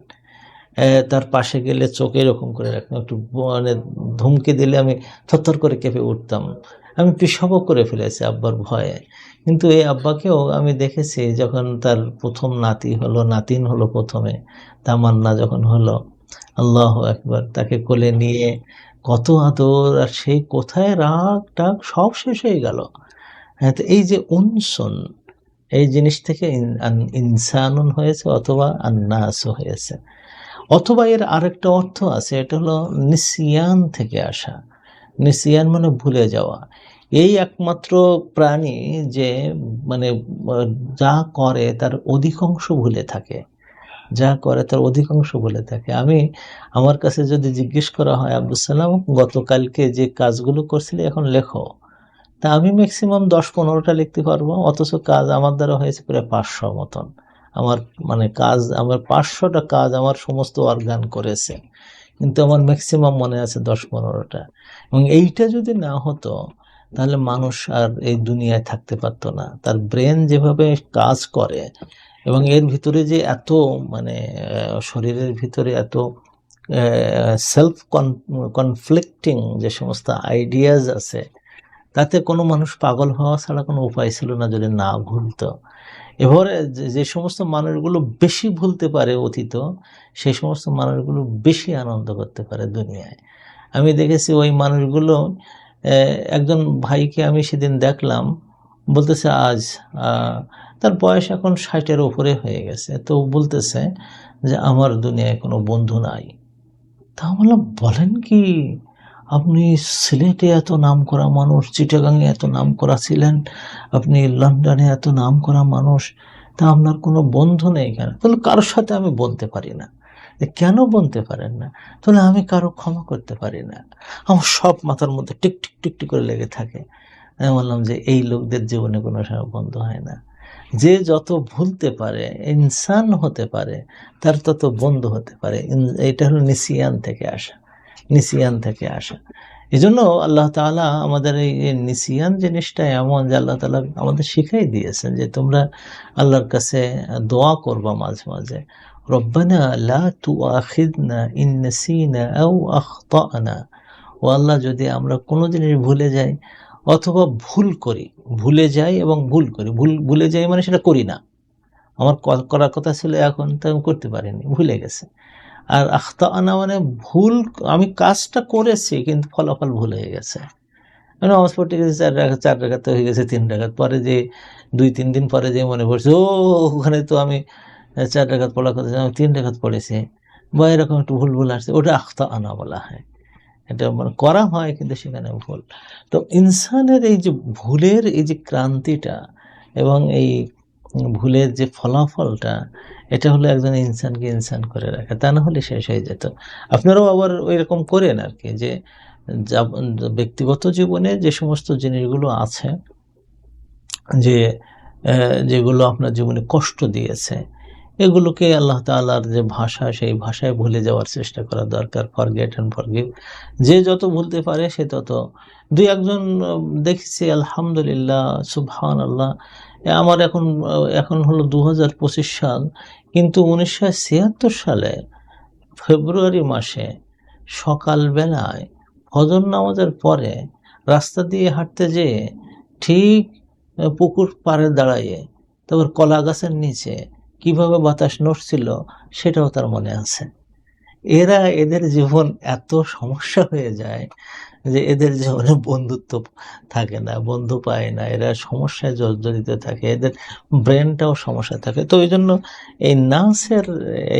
তার পাশে গেলে চোখ এরকম করে রাখতাম, একটু মানে ধমকে দিলে আমি থরথর করে কেঁপে উঠতাম। আমি পেশাবও করে ফেলেছি আব্বার ভয়ে। কিন্তু এই আব্বাকেও আমি দেখেছি যখন তার প্রথম নাতিন হলো প্রথমে, তামান্না যখন হলো, আল্লাহু আকবার, তাকে কোলে নিয়ে কত আদর, আর সেই কোথায় রাগ টাগ সব শেষ হয়ে গেল। হ্যাঁ, তো এই যে উনসুন, এই জিনিস থেকে ইনসানুন হয়েছে অথবা আন্নাসও হয়েছে। অথবা এর আরেকটা অর্থ আছে, এটা হলো নিসিয়ান থেকে আসা। নিসিয়ান মানে ভুলে যাওয়া। এই একমাত্র প্রাণী যে মানে যা করে তার অধিকাংশ ভুলে থাকে, যা করে তার অধিকাংশ ভুলে থাকে। আমার কাছে যদি জিজ্ঞেস করা হয় আব্দুল সালাম গতকালকে যে কাজগুলো করছিলে এখন লেখো, তা আমি ম্যাক্সিমাম 10-15টা লিখতে পারবো, অথচ কাজ আমার দ্বারা হয়েছে প্রায় 500 মতন। আমার আমার 500টা কাজ আমার সমস্ত অর্গান করেছে, কিন্তু আমার ম্যাক্সিমাম মনে আছে 10-15টা। এবং এইটা যদি না হতো তাহলে মানুষ আর এই দুনিয়ায় থাকতে পারতো না। তার ব্রেন যেভাবে কাজ করে এবং এর ভিতরে যে এত মানে শরীরের ভিতরে এত সেলফ কনফ্লিক্টিং যে সমস্ত আইডিয়াজ আছে, তাতে কোনো মানুষ পাগল হওয়া ছাড়া কোনো উপায় ছিল না যদি না ভুলতো। এবারে যে সমস্ত মানুষগুলো বেশি ভুলতে পারে অতীত, সেই সমস্ত মানুষগুলো বেশি আনন্দ করতে পারে দুনিয়ায়। আমি দেখেছি ওই মানুষগুলো, একজন ভাইকে আমি সেদিন দেখলাম, বলতেছে তার বয়স এখন 60-এর উপরে হয়ে গেছে, তো বলতেছে যে আমার দুনিয়ায় কোনো বন্ধু নাই। তা বললাম বলেন কি, আপনি সিলেটে এত নামকরা মানুষ, চিটাগাংয়ে এত নামকরা ছিলেন, আপনি লন্ডনে এত নামকরা মানুষ, তা আপনার কোনো বন্ধু নেই কেন? তাহলে কারোর সাথে আমি বলতে পারি না। কেন বলতে পারেন না? তাহলে আমি কারো ক্ষমা করতে পারি না, আমার সব মাথার মধ্যে টিক টিক টিক টিক করে লেগে থাকে। আমি বললাম যে এই লোকদের জীবনে কোনো সময় বন্ধু হয় না। যে যত ভুলতে পারে, ইনসান হতে পারে, তার তত বন্ধু হতে পারে। এটা হলো নিসিয়ান থেকে আসা, নিসিয়ান থেকে আসা। এই জন্য আল্লাহ তাআলা আমাদের এই নিসিয়ান জিনিসটা এমন যে আল্লাহ তাআলা আমাদের শিখাই দিয়েছেন যে তোমরা আল্লাহর কাছে দোয়া করবা মাঝে মাঝে, রব্বানা লা তুআখিযনা ইন নাসিনা আও আখতানা। ও আল্লাহ, যদি আমরা কোনো জিনিস ভুলে যাই অথবা ভুল করি, ভুলে যাই এবং ভুল করি, ভুলে যাই মানে সেটা করি না, আমার করার কথা ছিল এখন তো আমি করতে পারিনি, ভুলে গেছে। আর আখতানা মানে ভুল, আমি কাজটা করেছি কিন্তু ফলাফল ভুল হয়ে গেছে। মানে নামাজ পড়তে গেছি 4 রাকাত হয়ে গেছে 3 রাকাত, পরে যে 2-3 দিন পরে যে মনে পড়ছে ওখানে তো আমি 4 রাকাত পড়ার কথা ছিল, আমি 3 রাকাত পড়েছি, বা এরকম একটু ভুল আসছে, ওটা আখতানা বলা হয়। এটা মানে করা হয় কিন্তু সেখানে ভুল। তো ইনসানের এই যে ভুলের এই যে ক্রান্তিটা এবং এই ভুলের যে ফলাফলটা, এটা হলো একজন ইনসানকে ইনসান করে রাখে, তা না হলে শেষ হয়ে যেত। আপনারাও আবার ওইরকম করেন আর কি, যে ব্যক্তিগত জীবনে যে সমস্ত জিনিসগুলো আছে যে যেগুলো আপনার জীবনে কষ্ট দিয়েছে, এগুলোকে আল্লাহ তাআলার যে ভাষা, সেই ভাষায় ভুলে যাওয়ার চেষ্টা করা দরকার। Forget and forgive. যে যত ভুলতে পারে সে তত। দুই একজন দেখেছি, আলহামদুলিল্লাহ, সুবহানাল্লাহ। আমার এখন হলো 2025 সাল, কিন্তু 1976 সালে ফেব্রুয়ারি মাসে সকালবেলায় ফজর নামাজের পরে রাস্তা দিয়ে হাঁটতে যেয়ে ঠিক পুকুর পাড়ে দাঁড়াইয়ে, তারপর কলা গাছের নিচে কিভাবে বাতাস নড়ছিল সেটাও তার মনে আছে। এদের জীবন এত সমস্যা হয়ে যায় যে এদের জীবনে বন্ধুত্ব থাকে না, বন্ধু পায় না, এরা সমস্যায় জর্জরিত থাকে, এদের ব্রেনটাও সমস্যায় থাকে। তো এই জন্য এই নাসের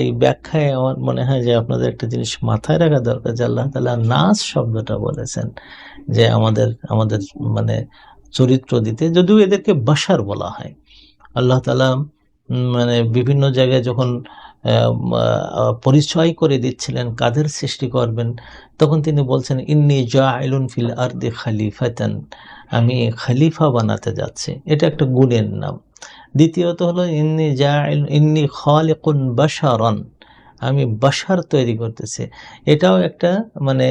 এই ব্যাখ্যায় আমার মনে হয় যে আপনাদের একটা জিনিস মাথায় রাখা দরকার, যে আল্লাহ তাআলা নাস শব্দটা বলেছেন যে আমাদের আমাদের মানে চরিত্র দিতে, যদিও এদেরকে বাশার বলা হয়। আল্লাহ তাআলা মানে বিভিন্ন জায়গায় যখন পরিচয় করে দিচ্ছিলেন কাদের সৃষ্টি করবেন, তখন তিনি বলছেন, ইন্নী জাইলুন ফিল আরদি খালিফাতান, আমি খলিফা বানাতে যাচ্ছি। এটা একটা গুণের নাম। দ্বিতীয়ত হলো ইন্নী খালিকুন বাশারান, আমি বাশার তৈরি করতেছি। এটাও একটা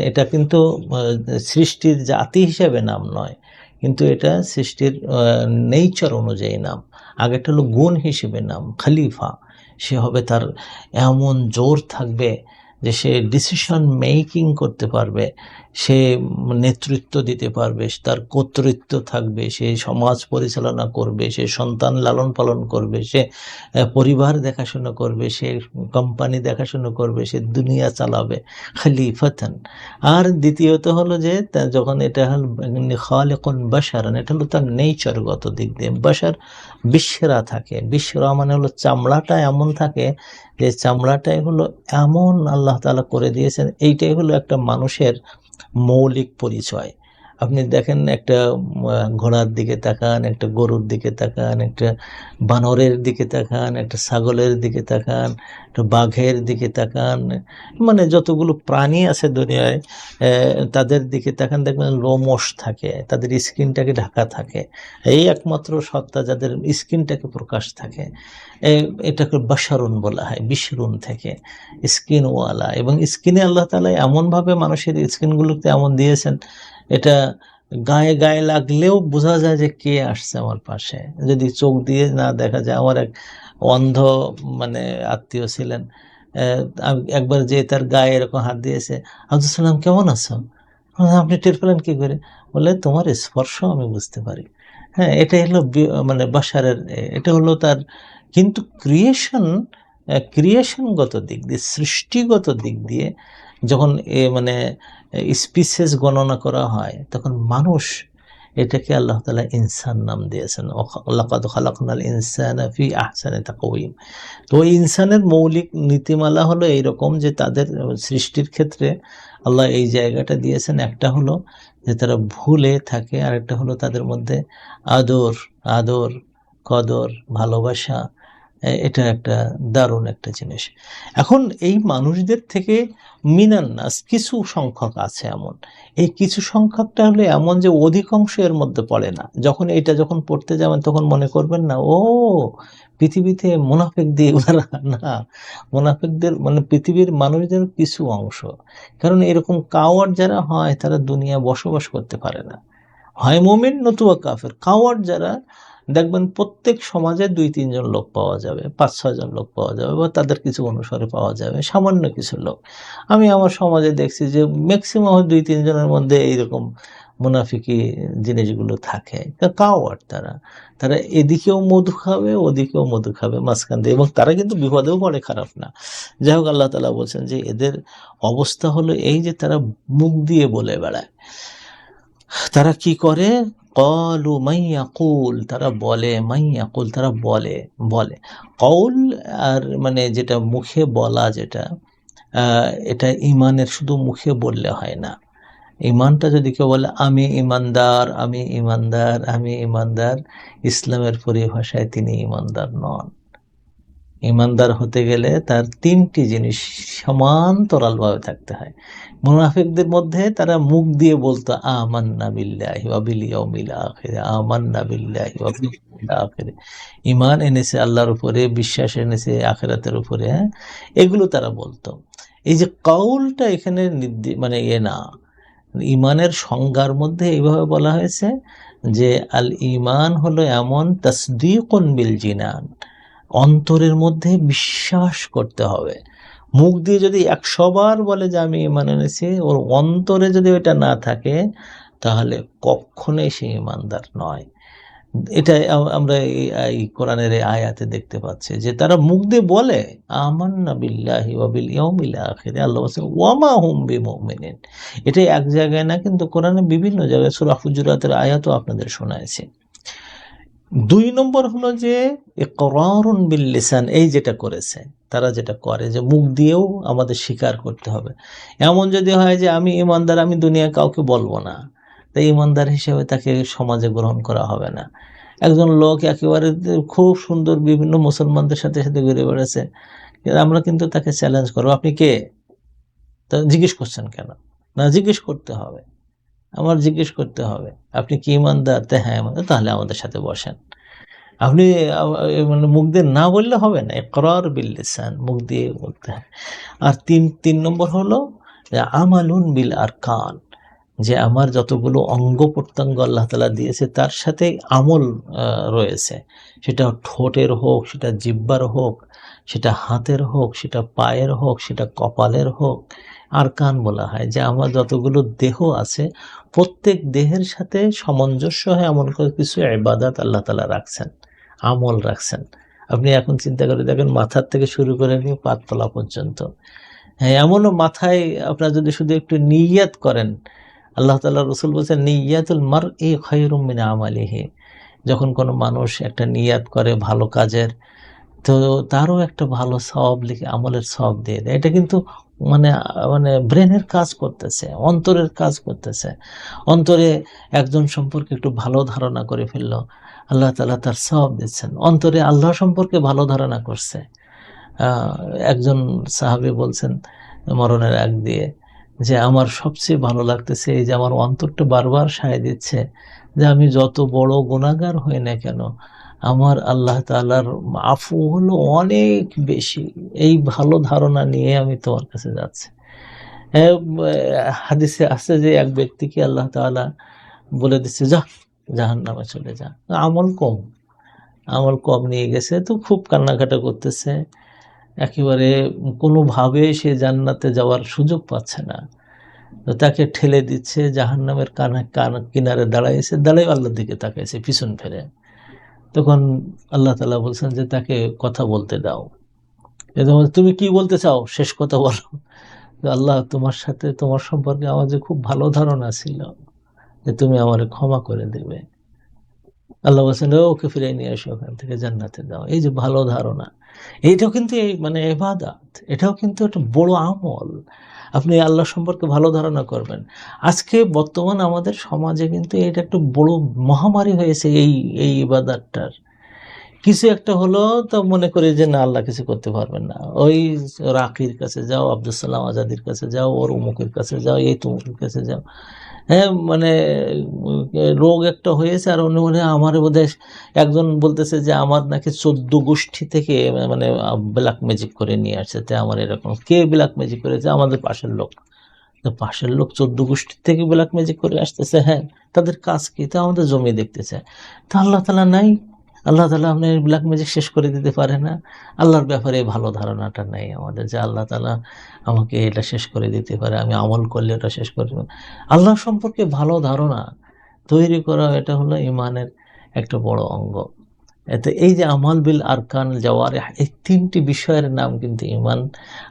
এটা কিন্তু সৃষ্টির জাতি হিসেবে নাম নয়, কিন্তু এটা সৃষ্টির নেচার অনুযায়ী নাম। আগেরটা হলো গুণ হিসেবে নাম। খলিফা, সে হবে, তার এমন জোর থাকবে যে সে ডিসিশন মেকিং করতে পারবে, সে নেতৃত্ব দিতে পারবে, তার কর্তৃত্ব থাকবে, সে সমাজ পরিচালনা করবে, সে সন্তান লালন পালন করবে, সে পরিবার দেখাশোনা করবে, সে কোম্পানি দেখাশোনা করবে, সে দুনিয়া চালাবে। খলিফাতান। আর দ্বিতীয়ত হলো যে যখন এটা হল খালিকুন বাশারান, এটা হলো তার নেচারগত দিক দিয়ে। বাশার বিশ্বরা থাকে, বিশ্বরা মানে হলো চামড়াটা এমন থাকে যে চামড়াটাই হলো এমন আল্লাহ তাআলা করে দিয়েছেন, এইটাই হলো একটা মানুষের মৌলিক পরিচয়। আপনি দেখেন, একটা ঘোড়ার দিকে তাকান, একটা গরুর দিকে তাকান, একটা বানরের দিকে তাকান, একটা ছাগলের দিকে তাকান, একটা বাঘের দিকে তাকান, যতগুলো প্রাণী আছে দুনিয়ায় তাদের দিকে তাকান, দেখবেন লোমশ থাকে, তাদের স্কিনটাকে ঢাকা থাকে। এই একমাত্র সত্তা যাদের স্কিনটাকে প্রকাশ থাকে, এটাকে বাশারুন বলা হয়, বিশরুন থেকে স্কিনওয়ালা। এবং স্কিনে আল্লাহ তাআলা এমনভাবে মানুষের স্কিনগুলোতে এমন দিয়েছেন, এটা গায়ে গায়ে লাগলেও বোঝা যায় যে কে আসছে আমার পাশে, যদি চোখ দিয়ে না দেখা যায়। আমার এক অন্ধ আত্মীয় ছিলেন, একবার যে তার গায়ে এরকম হাত দিয়েছে, আব্দুল সালাম কেমন আছো? আপনি টের পেলেন কি করে? বলে, তোমার স্পর্শ আমি বুঝতে পারি। হ্যাঁ, এটাই হলো বাশারের, এটা হলো তার। কিন্তু ক্রিয়েশনগত দিক দিয়ে, সৃষ্টিগত দিক দিয়ে যখন স্পিসিস গণনা করা হয়, তখন মানুষ, এটাকে আল্লাহ তাআলা ইনসান নাম দিয়েছেন। লাকাদ খালাকনাল ইনসানা ফি আহসানি তাকওয়িম। তো ওই ইনসানের মৌলিক নীতিমালা হলো এইরকম যে তাদের সৃষ্টির ক্ষেত্রে আল্লাহ এই জায়গাটা দিয়েছেন। একটা হলো যে তারা ভুলে থাকে, আর একটা হলো তাদের মধ্যে আদর কদর, ভালোবাসা। এটা একটা দারুণ একটা জিনিস। এখন এই মানুষদের থেকে মিনান্নাস কিছু সংখ্যক আছে এমন, এই কিছু সংখ্যকটা হলো এমন যে অধিকাংশ এর মধ্যে পড়ে না। যখন পড়তে যাবেন তখন মনে করবেন না, ও পৃথিবীতে মুনাফিক দিয়ে না, মুনাফিকদের পৃথিবীর মানুষদের কিছু অংশ। কারণ এরকম কাওয়ার্ড যারা হয় তারা দুনিয়া বসবাস করতে পারে না, হয় মুমিন নতুবা কাফের। কাওয়ার্ড যারা, দেখবেন প্রত্যেক সমাজে 2-3 জন লোক পাওয়া যাবে, 5-6 জন লোক পাওয়া যাবে, বা তাদের কিছু অনুসারে পাওয়া যাবে, সামান্য কিছু লোক। আমি আমার সমাজে দেখছি যে ম্যাক্সিমাম 2-3 জনের মধ্যে এইরকম মুনাফিকি জিনিসগুলো থাকে। কাওয়ার্ড তারা এদিকেও মধু খাবে, ওদিকেও মধু খাবে, মাঝখান দিয়ে, এবং তারা কিন্তু বিপদেও পড়ে, খারাপ না। যাই হোক, আল্লাহ তাআলা বলছেন যে এদের অবস্থা হলো এই যে তারা মুখ দিয়ে বলে বেড়ায়। তারা কি করে? ক্বালু মান ইয়াকুল, তারা বলে, মান ইয়াকুল, তারা বলে। কওল আর যেটা মুখে বলা, যেটা এটা ঈমানের শুধু মুখে বললে হয় না। ঈমানটা যদি কেউ বলে আমি ঈমানদার, আমি ঈমানদার, আমি ঈমানদার, ইসলামের পরিভাষায় তিনি ঈমানদার নন। ইমানদার হতে গেলে তার ৩টি জিনিস সমান্তরালভাবে থাকতে হয়। মুনাফিকদের মধ্যে তারা মুখ দিয়ে বলতো আমান্না বিল্লাহি ওয়া বিল ইয়াউমিল আখির, আমান্না বিল্লাহি ওয়া বিল ইয়াউমিল আখির। ঈমান এনেছে আল্লাহর উপরে, বিশ্বাস এনেছে আখিরাতের উপরে, হ্যাঁ? এগুলো তারা বলতো। এই যে কাউলটা এখানে মানে না, ঈমানের সংজ্ঞার মধ্যে এইভাবে বলা হয়েছে যে আল ঈমান হলো এমন তাসদীকুন বিল জিনান, অন্তরের মধ্যে বিশ্বাস করতে হবে। মুখ দিয়ে যদি ১০০ বার বলে যে আমি ঈমান এনেছি, ওর অন্তরে যদি ওইটা না থাকে তাহলে কখনোই সে ঈমানদার নয়। এটা আমরা এই কোরআনের এই আয়াতে দেখতে পাচ্ছি যে তারা মুখ দিয়ে বলে আমান্না বিল্লাহি ওয়া বিল ইয়াউমিল আখির, আল্লাহ বলছেন ওয়া মা হুম বিমুমিনিন। এটা এক জায়গায় না, কিন্তু কোরআনে বিভিন্ন জায়গায় সূরা হুজুরাতের আয়াতও আপনাদের শোনাইছি। ২ নম্বর হলো যে ইকরারুন বিল লিসান, এই যেটা করেছে তারা, যেটা করে যে মুখ দিয়েও আমাদের স্বীকার করতে হবে। এমন যদি হয় যে আমি ঈমানদার, আমি দুনিয়ায় কাউকে বলবো না, তাই ঈমানদার হিসেবে তাকে সমাজে গ্রহণ করা হবে না। একজন লোক একেবারে খুব সুন্দর বিভিন্ন মুসলমানদের সাথে সাথে ঘুরে বেড়াচ্ছে, আমরা কিন্তু তাকে চ্যালেঞ্জ করবো, আপনি কে? তা জিজ্ঞেস করছেন কেন? না, জিজ্ঞেস করতে হবে, আমার জিজ্ঞেস করতে হবে আপনি কি ঈমানদার? হ্যাঁ ঈমানদার, তাহলে আমাদের সাথে বসেন। আপনি মানে মুখ দিয়ে না বললে হবে না, ইকরার বিল লিসান, মুখ দিয়ে বলতে হয়। আর ৩ নম্বর হলো আমালুন বিল আরকান, যে আমার যতগুলো অঙ্গ প্রত্যঙ্গ আল্লাহ তাআলা দিয়েছে তার সাথে আমল রয়েছে, সেটা ঠোঁটের হোক, সেটা জিহ্বার হোক, সেটা হাতের হোক, সেটা পায়ের হোক, সেটা কপালের হোক। আরকান বলা হয় যে আমার যতগুলো দেহ আছে প্রত্যেক দেহের সাথে সামঞ্জস্য হয় এমন কিছু ইবাদত আল্লাহ তাআলা রাখছেন, আমল রাখছেন। আপনি এখন চিন্তা করে দেখেন, মাথার থেকে শুরু করে নিয়ে পাততলা পর্যন্ত। হ্যাঁ, এমনও মাথায় আপনার যদি শুধু একটু নিয়ত করেন, আল্লাহ তাআলা রাসূল বলেছেন নিয়াতুল মারই খায়রুম মিন আমালিহি, যখন কোনো মানুষ একটা নিয়াত করে ভালো কাজের, তো তারও একটা ভালো সওয়াব লিখে, আমলের সওয়াব দিয়ে দেয়। এটা কিন্তু মানে মানে ব্রেনের কাজ করতেছে, অন্তরের কাজ করতেছে। অন্তরে একজন সম্পর্কে একটু ভালো ধারণা করে ফেলল, আল্লাহ তাআলা তার সওয়াব দিচ্ছেন। অন্তরে আল্লাহ সম্পর্কে ভালো ধারণা করছে। একজন সাহাবী বলছেন মরণের আগ দিয়ে যে আমার সবচেয়ে ভালো লাগতেছে এই যে আমার অন্তরটা বারবার সায় দিচ্ছে যে আমি যত বড় গুনাহগার হই না কেন, আমার আল্লাহ তাআলার আফু হলো অনেক বেশি। এই ভালো ধারণা নিয়ে আমি তোমার কাছে যাচ্ছি। হাদিসে আছে যে এক ব্যক্তিকে আল্লাহ তাআলা বলে দিচ্ছে যা জাহান্নামে চলে যা, আমল কম নিয়ে গেছে, তো খুব কান্নাকাটা করতেছে, একেবারে কোনোভাবে সে জান্নাতে যাওয়ার সুযোগ পাচ্ছে না। তো তাকে ঠেলে দিচ্ছে, জাহান্নামের কিনারে দাঁড়াইছে, দাঁড়াই আল্লাহর দিকে তাকাইছে পিছন ফিরে। তখন আল্লাহ তাআলা বলছেন যে তাকে কথা বলতে দাও। তুমি কি বলতে চাও, শেষ কথা বলো। আল্লাহ, তোমার সাথে, তোমার সম্পর্কে আমার যে খুব ভালো ধারণা ছিল যে তুমি আমারে ক্ষমা করে দেবে। আল্লাহ বলছেন ওকে ফিরিয়ে নিয়ে এসো, ওখান থেকে জান্নাতে দাও। এই যে ভালো ধারণা, এইটাও কিন্তু মানে ইবাদত, এটাও কিন্তু একটা বড় আমল। আপনি আল্লাহ সম্পর্কে ভালো ধারণা করবেন। আজকে বর্তমান আমাদের সমাজে কিন্তু এটা একটা বড় মহামারী হয়েছে এই ইবাদতটার। কিছু একটা হলো তো মনে করি যে না, আল্লাহ কিছু করতে পারবেন না। ওই রাকির কাছে যাও, আব্দুল সালাম আজাদির কাছে যাও, ওর অমুকের কাছে যাও, এই তমুকের কাছে যাও। হ্যাঁ, মানে রোগ একটা হয়েছে আর অন্য মনে আমার বোধহয় একজন বলতেছে যে আমার নাকি 14 গোষ্ঠী থেকে মানে ব্ল্যাক ম্যাজিক করে নিয়ে আসছে। তাই আমার এরকম, কে ব্ল্যাক ম্যাজিক করেছে? আমাদের পাশের লোক। তো পাশের লোক 14 গোষ্ঠীর থেকে ব্ল্যাক ম্যাজিক করে আসতেছে। হ্যাঁ, তাদের কাজ কি? তা আমাদের জমি দেখতে চায়। তা আল্লাহ তাআলা নাই, আল্লাহ তাআলা আপনার ব্ল্যাক ম্যাজিক শেষ করে দিতে পারে না। আল্লাহর ব্যাপারে ভালো ধারণাটা নেই আমাদের যে আল্লাহ তাআলা আমাকে এটা শেষ করে দিতে পারে, আমি আমল করলে ওটা শেষ করে দেব। আল্লাহ সম্পর্কে ভালো ধারণা তৈরি করা, এটা হলো ঈমানের একটা বড় অঙ্গ। এতে এই যে আমাল বিল আরকান জাওয়ারিহ, এই 3টি বিষয়ের নাম কিন্তু ঈমান।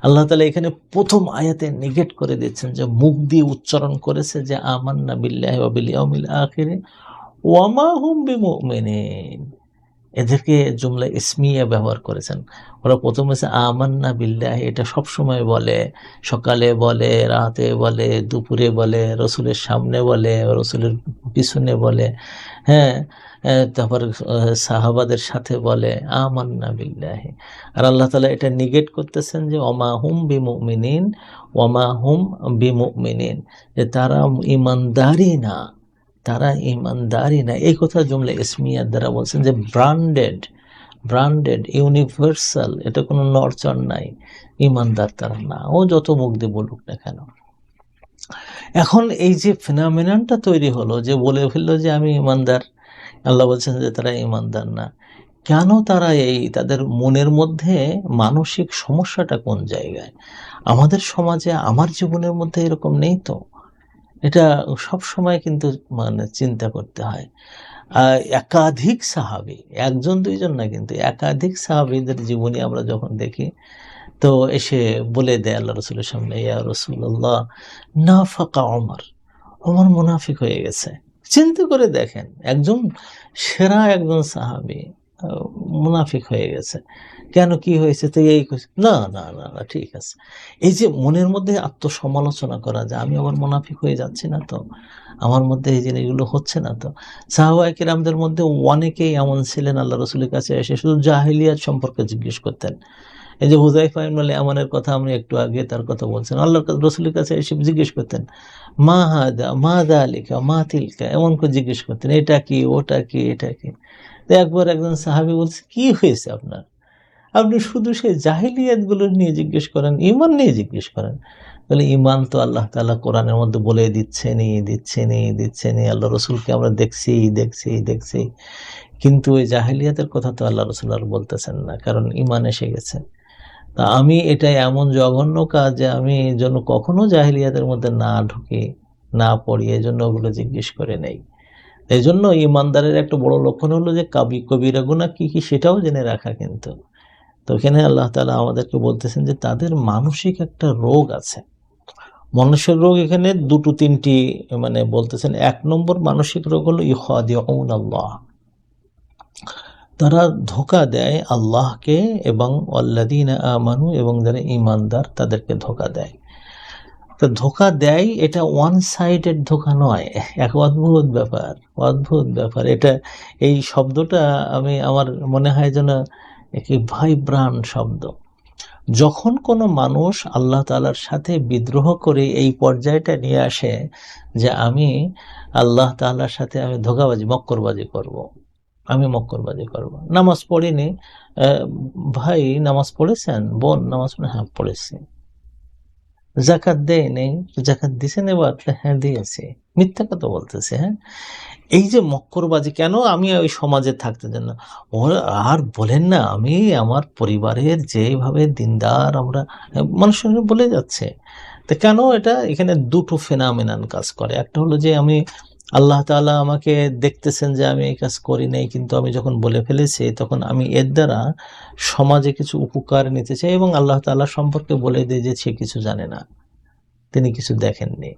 আল্লাহ তাআলা এখানে প্রথম আয়াতে নেগেট করে দিচ্ছেন যে মুখ দিয়ে উচ্চারণ করেছে যে আমান্না বিল্লাহি ওয়া বিল ইয়াউমিল আখির ওয়া মা হুম বিমুমিনিন, এদেরকে জুমলা ইসমিয়া ব্যবহার করেছেন। ওরা প্রথম হচ্ছে আমান্না বিল্লাহি, এটা সবসময় বলে, সকালে বলে, রাতে বলে, দুপুরে বলে, রসুলের সামনে বলে, রসুলের পিছনে বলে। হ্যাঁ, তারপর সাহাবাদের সাথে বলে আমান্না বিল্লাহি। আর আল্লাহ তাআলা এটা নেগেট করতেছেন যে ওমা হুম বিমুমিনিন ওমা হুম বিমুমিনিন, যে তারা ঈমানদারই না, তারা ঈমানদারই না। এই কথা জুমলা ইসমিয়ার দ্বারা বলছেন যে ব্র্যান্ডেড ইউনিভার্সাল, এটা কোনো নড়চড় নাই, ঈমানদার তারা না, ও যত মুখ দিয়ে বলুক না কেন। এখন এই যে ফিনোমেননটা তৈরি হলো, যে বলে ফেললো যে আমি ঈমানদার, আল্লাহ বলছেন যে তারা ঈমানদার না। কেন তারা তাদের মনের মধ্যে মানসিক সমস্যাটা কোন জায়গায়? আমাদের সমাজে, আমার জীবনের মধ্যে এরকম নেই তো। এটা সব সময় কিন্তু মানে চিন্তা করতে হয়। একাধিক সাহাবী, একজন দুইজন না, কিন্তু একাধিক সাহাবীদের জীবনী আমরা যখন দেখি, তো এসে বলে দেয় আল্লাহ রসুলের সামনে, ইয়া রাসূলুল্লাহ নাফাকা ওমর মুনাফিক হয়ে গেছে। চিন্তা করে দেখেন, একজন সেরা একজন সাহাবী মুনাফিক হয়ে গেছে। কেন, কি হয়েছে? তো এই না না না না, ঠিক আছে। এই যে মনের মধ্যে আত্মসমালোচনা করা, যে আমি আবার মুনাফিক হয়ে যাচ্ছি না তো, আমার মধ্যে এই জিনিসগুলো হচ্ছে না তো। সাহাবায়ে কেরামদের মধ্যে অনেকেই এমন ছিলেন, আল্লাহ রসুলের কাছে এসে শুধু জাহিলিয়াত সম্পর্কে জিজ্ঞেস করতেন। এই যে হুযায়ফা ইবনুল ইয়ামানের কথা আমি একটু আগে তার কথা বলছেন, আল্লাহর রসুলের কাছে এসে জিজ্ঞেস করতেন মা হাদা মা যালিকা মা তিলকা, এমন করে জিজ্ঞেস করতেন, এটা কি, ওটা কি, এটা কি। তো একবার একজন সাহাবী বলছে, কি হয়েছে আপনার, আপনি শুধু সেই জাহিলিয়াত গুলো নিয়ে জিজ্ঞেস করেন, ঈমান নিয়ে জিজ্ঞেস করেন? বলে ঈমান তো আল্লাহ তাআলা কোরআনের মধ্যে বলে দিচ্ছেনই, আল্লাহ রসুলকে আমরা দেখছি, কিন্তু ওই জাহিলিয়াতের কথা তো আল্লাহ রসুল আর বলতেছেন না, কারণ ঈমান এসে গেছে। তা আমি এটা এমন জঘন্য কাজ যে আমি যেন কখনো জাহিলিয়াতের মধ্যে না ঢুকি, না পড়ি, এজন্য ওগুলো জিজ্ঞেস করে নেই। এই জন্য ইমানদারের একটা বড় লক্ষণ হলো যে কবিরা গুনাহ কি কি সেটাও জেনে রাখা। কিন্তু তো এখানে আল্লাহ তাআলা আমাদেরকে বলতেছেন যে তাদের মানসিক একটা রোগ আছে। মানুষের রোগ এখানে দুটো তিনটি মানে বলতেছেন। ১ নম্বর মানসিক রোগ হলো ইখাদিউন আল্লাহ, তারা ধোঁকা দেয় আল্লাহকে এবং আল্লাযীনা আমানু, এবং যারা ঈমানদার তাদেরকে ধোঁকা দেয়। তো ধোঁকা দেয়, এটা ওয়ান সাইডেড ধোঁকা নয়, এক অদ্ভুত ব্যাপার। এটা, এই শব্দটা আমার মনে হয় যেন একটি ভাইব্রান্ট শব্দ। যখন কোনো মানুষ আল্লাহ তাআলার সাথে বিদ্রোহ করে এই পর্যায়টা নিয়ে আসে যে আমি আল্লাহ তাআলার সাথে আমি মক্করবাজি করব, নামাজ পড়িনি, ভাই নামাজ পড়েছেন, বোন নামাজ পড়ে, হ্যাঁ পড়েছি। জাকাত দেয় নেই, জাকাত দিছেন এবার, হ্যাঁ দিয়েছি, মিথ্যা কথা বলতেছে। হ্যাঁ, এই যে মক্করবাজি, কেন আমি ওই সমাজে থাকতে চাই না। আর বলেন না, আমি আমার পরিবারের যেভাবে দিনদার আমরা, মানুষের বলে যাচ্ছে। তো কেন এটা, এখানে দুটো ফেনামেনান কাজ করে। একটা হলো যে আমি আল্লাহ তাআলা আমাকে দেখতেছেন যে আমি এই কাজ করি নাই, কিন্তু আমি যখন বলে ফেলেছি তখন আমি এর দ্বারা সমাজে কিছু উপকার নিতে চাই, এবং আল্লাহ তাআলা সম্পর্কে বলে দিই যে সে কিছু জানে না, তিনি কিছু দেখেননি।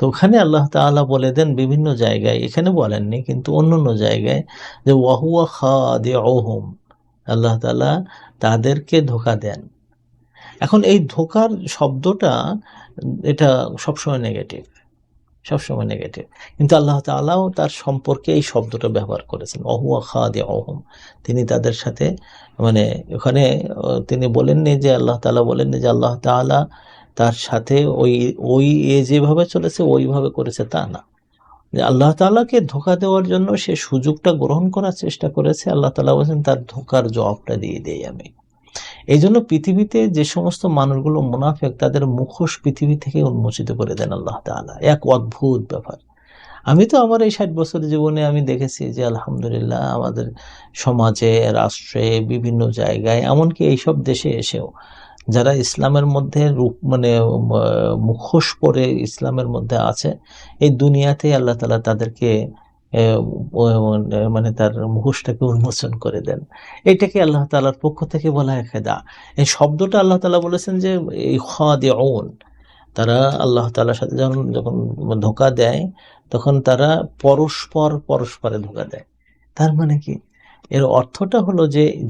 তো ওখানে আল্লাহ তাআলা বলে দেন বিভিন্ন জায়গায়, এখানে বলেননি কিন্তু অন্য জায়গায়, যে ওয়াহুয়া খাদিউহুম, আল্লাহ তাআলা তাদেরকে ধোঁকা দেন। এখন এই ধোঁকার শব্দটা, এটা সবসময় নেগেটিভ, কিন্তু আল্লাহ তাআলাও তার সম্পর্কে এই শব্দটা ব্যবহার করেছেন, ওয়াহুয়া খাদিউহুম, তিনি তাদের সাথে, মানে ওখানে তিনি বলেননি যে, আল্লাহ তাআলা বলেননি যে আল্লাহ তাআলা তার সাথে ওই যেভাবে চলেছে ওইভাবে করেছে, তা না। যে আল্লাহ তাআলাকে ধোঁকা দেওয়ার জন্য সে সুযোগটা গ্রহণ করার চেষ্টা করেছে, আল্লাহ তাআলা বলেছেন তার ধোঁকার জবাবটা দিয়ে দেই আমি। এই জন্য পৃথিবীতে যে সমস্ত মানুষগুলো মুনাফিক, তাদের মুখোশ পৃথিবী থেকে উন্মোচিত করে দেন আল্লাহ তাআলা। এক অদ্ভুত ব্যাপার। আমি তো আমার এই ৬০ বছরের জীবনে আমি দেখেছি যে আলহামদুলিল্লাহ আমাদের সমাজে, রাষ্ট্রে, বিভিন্ন জায়গায়, এমনকি এইসব দেশে এসেও যারা ইসলামের মধ্যে মুখোশ পরে ইসলামের মধ্যে আছে, এই দুনিয়াতেই আল্লাহ তাআলা তাদেরকে মানে তার মুখোশটাকে উন্মোচন করে দেন। এটাকে আল্লাহ তাআলার পক্ষ থেকে বলা হয় খেদা। এই শব্দটা আল্লাহ তাআলা বলেছেন যে এই খাদিউন, তারা আল্লাহ তাআলার সাথে যখন ধোঁকা দেয়, তখন তারা পরস্পরে ধোঁকা দেয়। তার মানে কি? এর অর্থটা হলো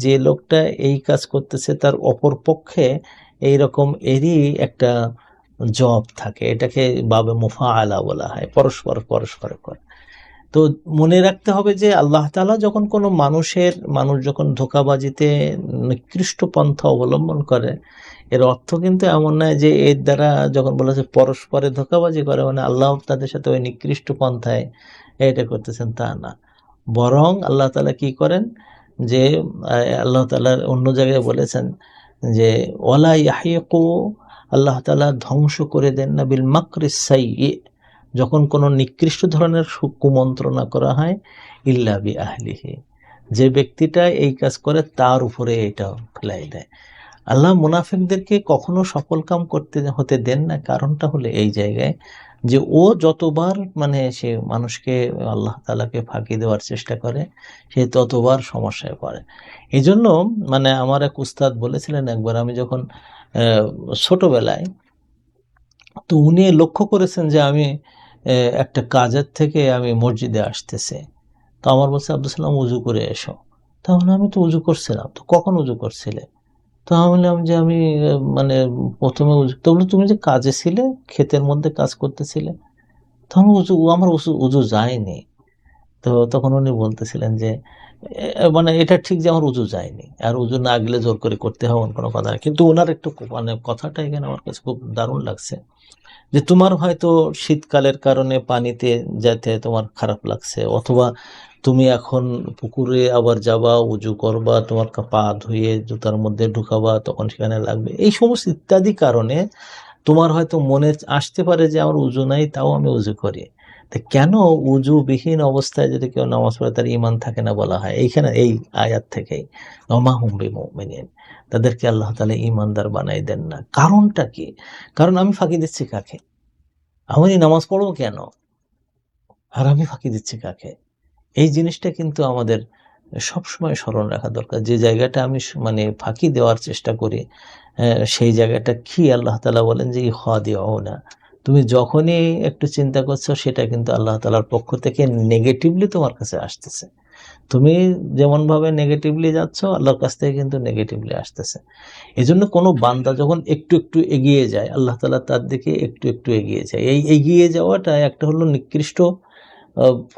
যে লোকটা এই কাজ করতেছে তার অপর পক্ষে এইরকম এরই একটা জব থাকে, এটাকে বাবে মুফাআলা বলা হয়, পরস্পর করে। তো তো মনে রাখতে হবে যে আল্লাহ তাআলা যখন কোনো মানুষ যখন ধোঁকাবাজিতে নিকৃষ্ট পন্থা অবলম্বন করে, এর অর্থ কিন্তু এমন নয় যে এর দ্বারা যখন বলা হচ্ছে পরস্পরে ধোঁকাবাজি করে মানে আল্লাহ তাদের সাথে ওই নিকৃষ্ট পন্থায় এটা করতেছেন, তা না। বরং আল্লাহ তাআলা কি করেন যে আল্লাহ তাআলা অন্য জায়গায় বলেছেন যে ওয়ালা ইয়াহিকু, আল্লাহ তাআলা ধ্বংস করে দেন না বিল মাকরিস সাইয়্যি, যখন কোনো নিকৃষ্ট ধরনের কুমন্ত্রণা করা হয়, ইল্লা বি আহলিহি, যে ব্যক্তিটা এই কাজ করে তার উপরে এটা ফেলাই দেয়। আল্লাহ মুনাফিকদেরকে কখনো সফল কাম হতে দেন না। কারণটা হলো এই জায়গায় যে ও যতবার মানে সে মানুষকে আল্লাহ তাআলাকে ফাঁকি দেওয়ার চেষ্টা করে, সে ততবার সমস্যায় পড়ে। এই জন্য মানে আমার এক উস্তাদ বলেছিলেন একবার, আমি যখন ছোটবেলায়, তো উনি লক্ষ্য করেছেন যে আমি একটা কাজের থেকে আমি মসজিদে আসতেছে, তো আমার বলছে আব্দুল সালাম উজু করে এসো। তখন আমি তো উজু করছিলাম। তো কখন উজু করছিলে? তো আমি বললাম যে আমি মানে প্রথমে উজু, তো বললো তুমি যে কাজে ছিলে, ক্ষেতের মধ্যে কাজ করতেছিলে, তখন আমার উজু যায়নি। তো তখন উনি বলতেছিলেন যে মানে এটা ঠিক যে আমার উজু যায়নি, আর উজু না গেলে জোর করে করতে হবে এমন কোনো কথা না। কিন্তু ওনার একটু মানে কথাটা এখানে আমার কাছে খুব দারুণ লাগছে যে তোমার হয়তো শীতকালের কারণে পানিতে যেতে তোমার খারাপ লাগছে, অথবা তুমি এখন পুকুরে আবার যাবা, উজু করবা, তোমার পা ধুয়ে জুতার মধ্যে ঢুকাবা, তখন সেখানে লাগবে, এই সমস্ত ইত্যাদি কারণে তোমার হয়তো মনে আসতে পারে যে আমার উজু নাই, তাও আমি উজু করি। তা কেন উজুবিহীন অবস্থায় যদি কেউ নামাজ পড়ে তার ঈমান থাকে না বলা হয়? এইখানে এই আয়াত থেকেই ওমা হুম বিমুমিনিন, তাদেরকে আল্লাহ তাআলা ঈমানদার বানাই দেন না। কারণটা কি? কারণ আমি ফাঁকি দিচ্ছি কাকে? আমি নামাজ পড়বো কেন, আর আমি ফাঁকি দিচ্ছি কাকে? এই জিনিসটা কিন্তু আমাদের সবসময় স্মরণ রাখা দরকার। যে জায়গাটা আমি মানে ফাঁকি দেওয়ার চেষ্টা করি, সেই জায়গাটা কি আল্লাহ তাআলা বলেন যে ইখাদিউনা, তুমি যখনই একটু চিন্তা করছো সেটা কিন্তু আল্লাহ তাআলার পক্ষ থেকে নেগেটিভলি তোমার কাছে আসতেছে। তুমি যেমনভাবে নেগেটিভলি যাচ্ছ, আল্লাহর কাছ থেকে কিন্তু নেগেটিভলি আসতেছে। এজন্য কোনো বান্দা যখন একটু একটু এগিয়ে যায়, আল্লাহ তাআলা তার দিকে একটু একটু এগিয়ে যায়। এই এগিয়ে যাওয়াটা একটা হলো নিকৃষ্ট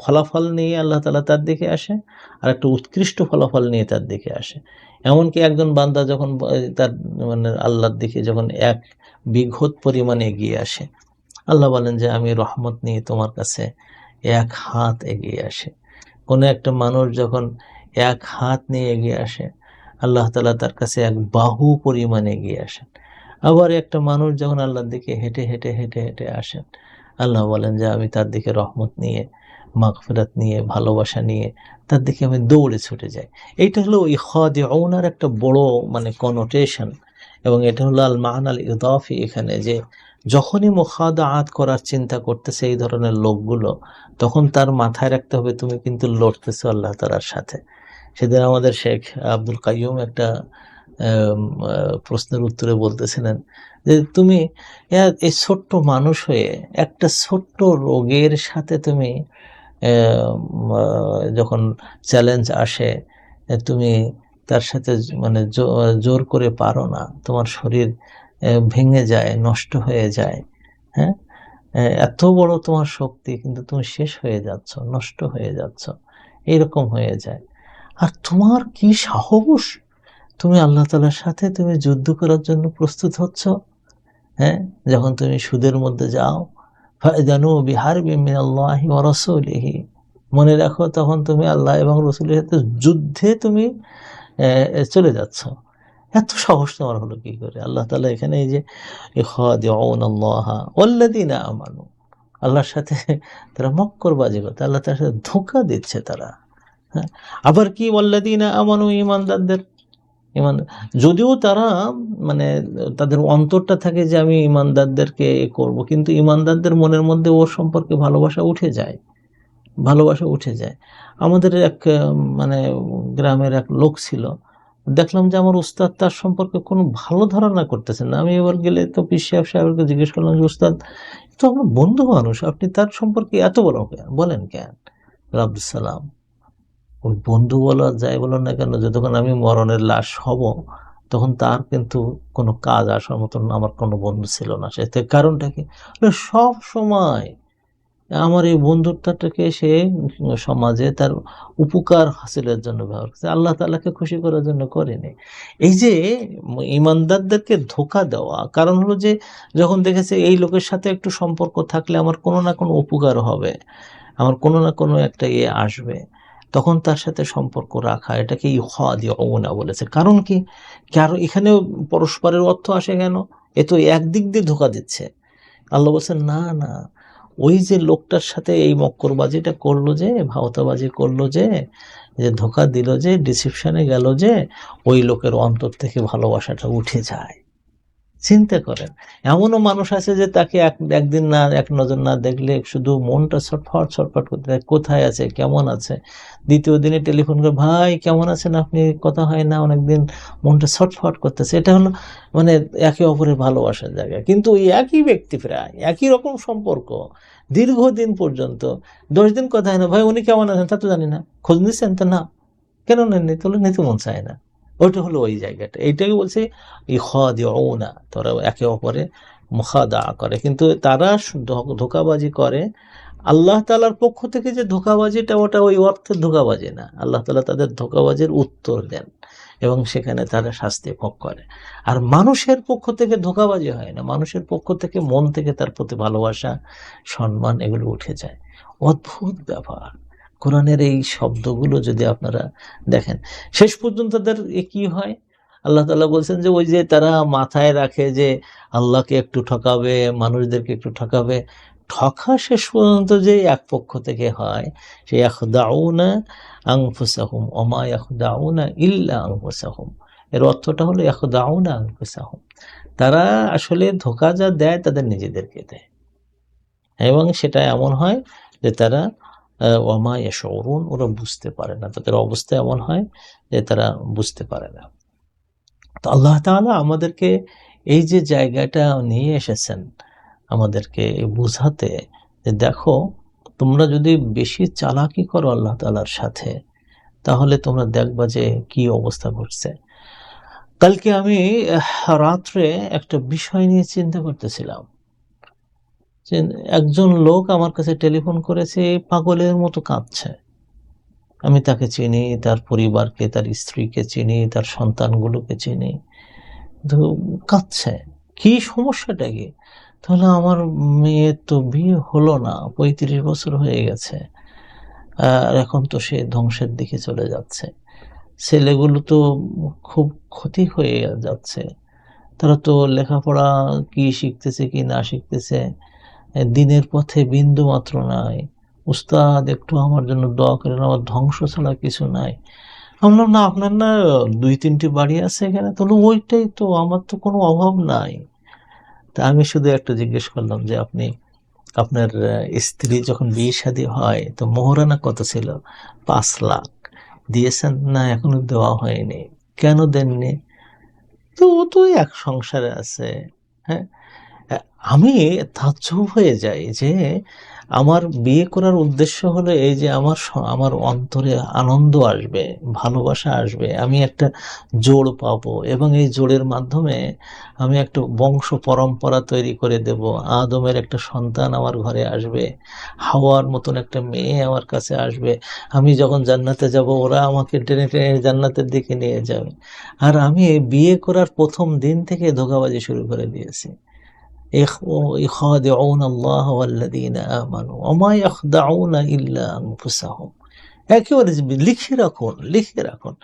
ফলাফল নিয়ে আল্লাহ তাআলা তার দিকে আসে, আর একটা উৎকৃষ্ট ফলাফল নিয়ে তার দিকে আসে। এমনকি একজন বান্দা যখন তার মানে আল্লাহর দিকে যখন এক বিঘত পরিমাণে এগিয়ে আসে, আল্লাহ বলেন যে আমি রহমত নিয়ে তোমার কাছে এক হাত এগিয়ে আসে। কোনো একটা মানুষ যখন এক হাত নিয়ে এগিয়ে আসে, আল্লাহ তাআলা তার কাছে এক বাহু পরিমাণ এগিয়ে আসেন। আবার একটা মানুষ যখন আল্লাহর দিকে হেঁটে হেঁটে হেঁটে হেঁটে আসেন, আল্লাহ বলেন যে আমি তার দিকে রহমত নিয়ে, মাগফিরাত নিয়ে, ভালোবাসা নিয়ে তার দিকে আমি দৌড়ে ছুটে যাই। এইটা হলো ইখাদিউনার একটা বড় মানে কনোটেশন, এবং এটা হলো আল মা'নাল ইদাফি এখানে, যে যখনই মুখাদাআত করার চিন্তা করতেছে এই ধরনের লোকগুলো, তখন তার মাথায় রাখতে হবে তুমি কিন্তু লড়তেছো আল্লাহ তাআলার সাথে। সেদিন আমাদের শেখ আব্দুল কাইয়ুম একটা প্রশ্নের উত্তরে বলতেছিলেন যে তুমি এই ছোট্ট মানুষ হয়ে একটা ছোট্ট রোগের সাথে তুমি যখন চ্যালেঞ্জ আসে, তুমি তার সাথে মানে জোর করে পারো না, তোমার শরীর ভেঙে যায়, নষ্ট হয়ে যায়। হ্যাঁ, এত বড় তোমার শক্তি, কিন্তু তুমি শেষ হয়ে যাচ্ছ, নষ্ট হয়ে যাচ্ছ, এইরকম হয়ে যায়। আর তোমার কি সাহস, তুমি আল্লাহ তাআলার সাথে তুমি যুদ্ধ করার জন্য প্রস্তুত হচ্ছ? হ্যাঁ, যখন তুমি সুদের মধ্যে যাও, ফাইদানু বিহারবিম মিনাল্লাহি ওয়া রাসূলিহি, মনে রাখো তখন তুমি আল্লাহ এবং রাসূলের সাথে যুদ্ধে তুমি চলে যাচ্ছ। এত সাহস তোমার হলো কি করে? আল্লাহ তাআলা এখানে এই যে ইখাদিউনাল্লাহা ওয়াল্লাযীনা আমানু, আল্লাহর সাথে তারা মক্করবাজি করতে, আল্লাহ তাআলার সাথে ধোঁকা দিচ্ছে তারা। হ্যাঁ, আবার কি ওয়াল্লাযীনা আমানু, ঈমানদারদের, ইমান, যদিও তারা মানে তাদের অন্তরটা থাকে যে আমি ইমানদারদেরকে করব, কিন্তু ইমানদারদের মনের মধ্যে ওর সম্পর্কে ভালোবাসা উঠে যায়, ভালোবাসা উঠে যায়। আমাদের এক মানে গ্রামের এক লোক ছিল, দেখলাম যে আমার উস্তাদ তার সম্পর্কে কোনো ভালো ধারণা করতেছেন না। আমি এবার গেলে তো পীর সাহেবকে জিজ্ঞেস করলাম যে উস্তাদ, তো আমার বন্ধু মানুষ, আপনি তার সম্পর্কে এত বলেন কেন? আব্দুল সালাম, ওই বন্ধু বলো আর যাই বলো না কেন, যতক্ষণ আমি মরণের লাশ হব তখন তার কিন্তু কোনো কাজ আসার মতন আমার কোনো বন্ধু ছিল না। সে কারণটা কি? সব সময় আমার এই বন্ধুত্বটাকে সে সমাজে তার উপকার হাসিলের জন্য ব্যবহার করছে, আল্লাহ তাআলাকে খুশি করার জন্য করেনি। এই যে ঈমানদারদেরকে ধোঁকা দেওয়া, কারণ হলো যে যখন দেখেছে এই লোকের সাথে একটু সম্পর্ক থাকলে আমার কোনো না কোনো উপকার হবে, আমার কোনো না কোনো একটা আসবে, তখন তার সাথে সম্পর্ক রাখা, এটাকে ইখাদিউনা বলেছে। কারণ কি? কারণ এখানেও পরস্পরের অর্থ আসে কেন? এ তো একদিক দিয়ে ধোঁকা দিচ্ছে। আল্লাহ বলছেন, না, না, ওই যে লোকটার সাথে এই মক্করবাজিটা করলো, যে ভাওতাবাজি করলো, যে ধোঁকা দিল, যে ডিসিপশনে গেল, যে ওই লোকের অন্তর থেকে ভালোবাসাটা উঠে যায়। চিন্তা করেন, এমনও মানুষ আছে যে তাকে একদিন না, এক নজর না দেখলে শুধু মনটা ছটফট ছটফট করতে থাকে, কোথায় আছে, কেমন আছে। দ্বিতীয় দিনে টেলিফোন করে, ভাই কেমন আছেন আপনি, কথা হয় না অনেকদিন, মনটা ছটফট করতেছে। এটা হলো মানে একে অপরের ভালোবাসার জায়গা। কিন্তু ওই একই ব্যক্তি, প্রায় একই রকম সম্পর্ক, দীর্ঘদিন পর্যন্ত 10 দিন কথা হয় না, ভাই উনি কেমন আছেন তা তো জানি না, খোঁজ নিচ্ছেন তো না, কেন নেননি, তাহলে নিতে মন চায় না। ওইটা হলো ওই জায়গাটা, এইটাকে বলছে ইখাদিউনা, তারা একে অপরে মুখাদা করে। কিন্তু তারা ধোঁকাবাজি করে আল্লাহ তাআলার পক্ষ থেকে, যে ধোঁকাবাজিটা ওটা ওই অর্থের ধোঁকাবাজি না। আল্লাহ তাআলা তাদের ধোঁকাবাজির উত্তর দেন এবং সেখানে তারা শাস্তি ভোগ করে। আর মানুষের পক্ষ থেকে ধোঁকাবাজি হয় না, মানুষের পক্ষ থেকে মন থেকে তার প্রতি ভালোবাসা, সম্মান এগুলো উঠে যায়। অদ্ভুত ব্যাপার। কোরআনের এই শব্দগুলো যদি আপনারা দেখেন, শেষ পর্যন্ত তাদের কি হয়? আল্লাহ তাআলা বলছেন যে ওই যে তারা মাথায় রাখে যে আল্লাহকে একটু ঠকাবে, মানুষদেরকে একটু ঠকাবে, ঠকা শেষ পর্যন্ত যে এক পক্ষ থেকে হয়, সে ইয়াখদাউনা আনফুসাহুম ওয়া মা ইয়াখদাউনা ইল্লা আনফুসাহুম। এর অর্থটা হলো ইয়াখদাউনা আনফুসাহুম, তারা আসলে ধোঁকা যা দেয় তাদের নিজেদেরকে দেয়, এবং সেটা এমন হয় যে তারা ওয়া মা ইয়াশউরুন, ওরা বুঝতে পারে না, তাদের অবস্থা এমন হয় যে তারা বুঝতে পারে না। তো আল্লাহ তাআলা আমাদেরকে এই যে জায়গাটা নিয়ে এসেছেন আমাদেরকে বুঝাতে, যে দেখো তোমরা যদি বেশি চালাকি করো আল্লাহ তাআলার সাথে, তাহলে তোমরা দেখবা যে কি অবস্থা ঘটছে। কালকে আমি রাত্রে একটা বিষয় নিয়ে চিন্তা করতেছিলাম, যে একজন লোক আমার কাছে টেলিফোন করেছে, পাগলের মতো কাঁদছে। আমি তাকে চিনি, তার পরিবারকে, তার স্ত্রীকে চিনি, তার সন্তানগুলোকে চিনি, কিন্তু কাঁদছে। কি সমস্যাটা কি? তাহলে আমার মেয়ের তো বিয়ে হলো না, 35 বছর হয়ে গেছে, আর এখন তো সে ধ্বংসের দিকে চলে যাচ্ছে। ছেলেগুলো তো খুব ক্ষতি হয়ে যাচ্ছে, তারা তো লেখাপড়া কি শিখতেছে কি না শিখতেছে, দিনের পথে বিন্দু মাত্র নাই। উস্তাদ একটু আমার জন্য দোয়া করেন, আমার ধ্বংস ছাড়া কিছু নাই। আমি বললাম, না আপনার না 2-3টি বাড়ি আছে এখানে? তাহলে ওইটাই তো, আমার তো কোনো অভাব নাই। তা আমি শুধু একটা জিজ্ঞেস করলাম যে আপনি, আপনার স্ত্রী যখন বিয়ে শাদী হয় তো মোহরানা কত ছিল? 5 লাখ। দিয়েছেন? না এখনো দেওয়া হয়নি। কেন দেননি? তো ও তো এক সংসারে আছে। হ্যাঁ, আমি তাজ্জব হয়ে যাই যে আমার বিয়ে করার উদ্দেশ্য হলো এই যে আমার অন্তরে আনন্দ আসবে, ভালোবাসা আসবে, আমি একটা জোড় পাবো, এবং এই জোড়ের মাধ্যমে আমি একটা বংশ পরম্পরা তৈরি করে দেব। আদমের একটা সন্তান আমার ঘরে আসবে, হাওয়ার মতন একটা মেয়ে আমার কাছে আসবে। আমি যখন জান্নাতে যাব ওরা আমাকে টেনে টেনে জান্নাতের দিকে নিয়ে যাবে। আর আমি বিয়ে করার প্রথম দিন থেকে ধোঁকাবাজি শুরু করে দিয়েছি। يخادعون الله والذين آمنوا وما يخدعون إلا أنفسهم। একেবারে লিখে রাখুন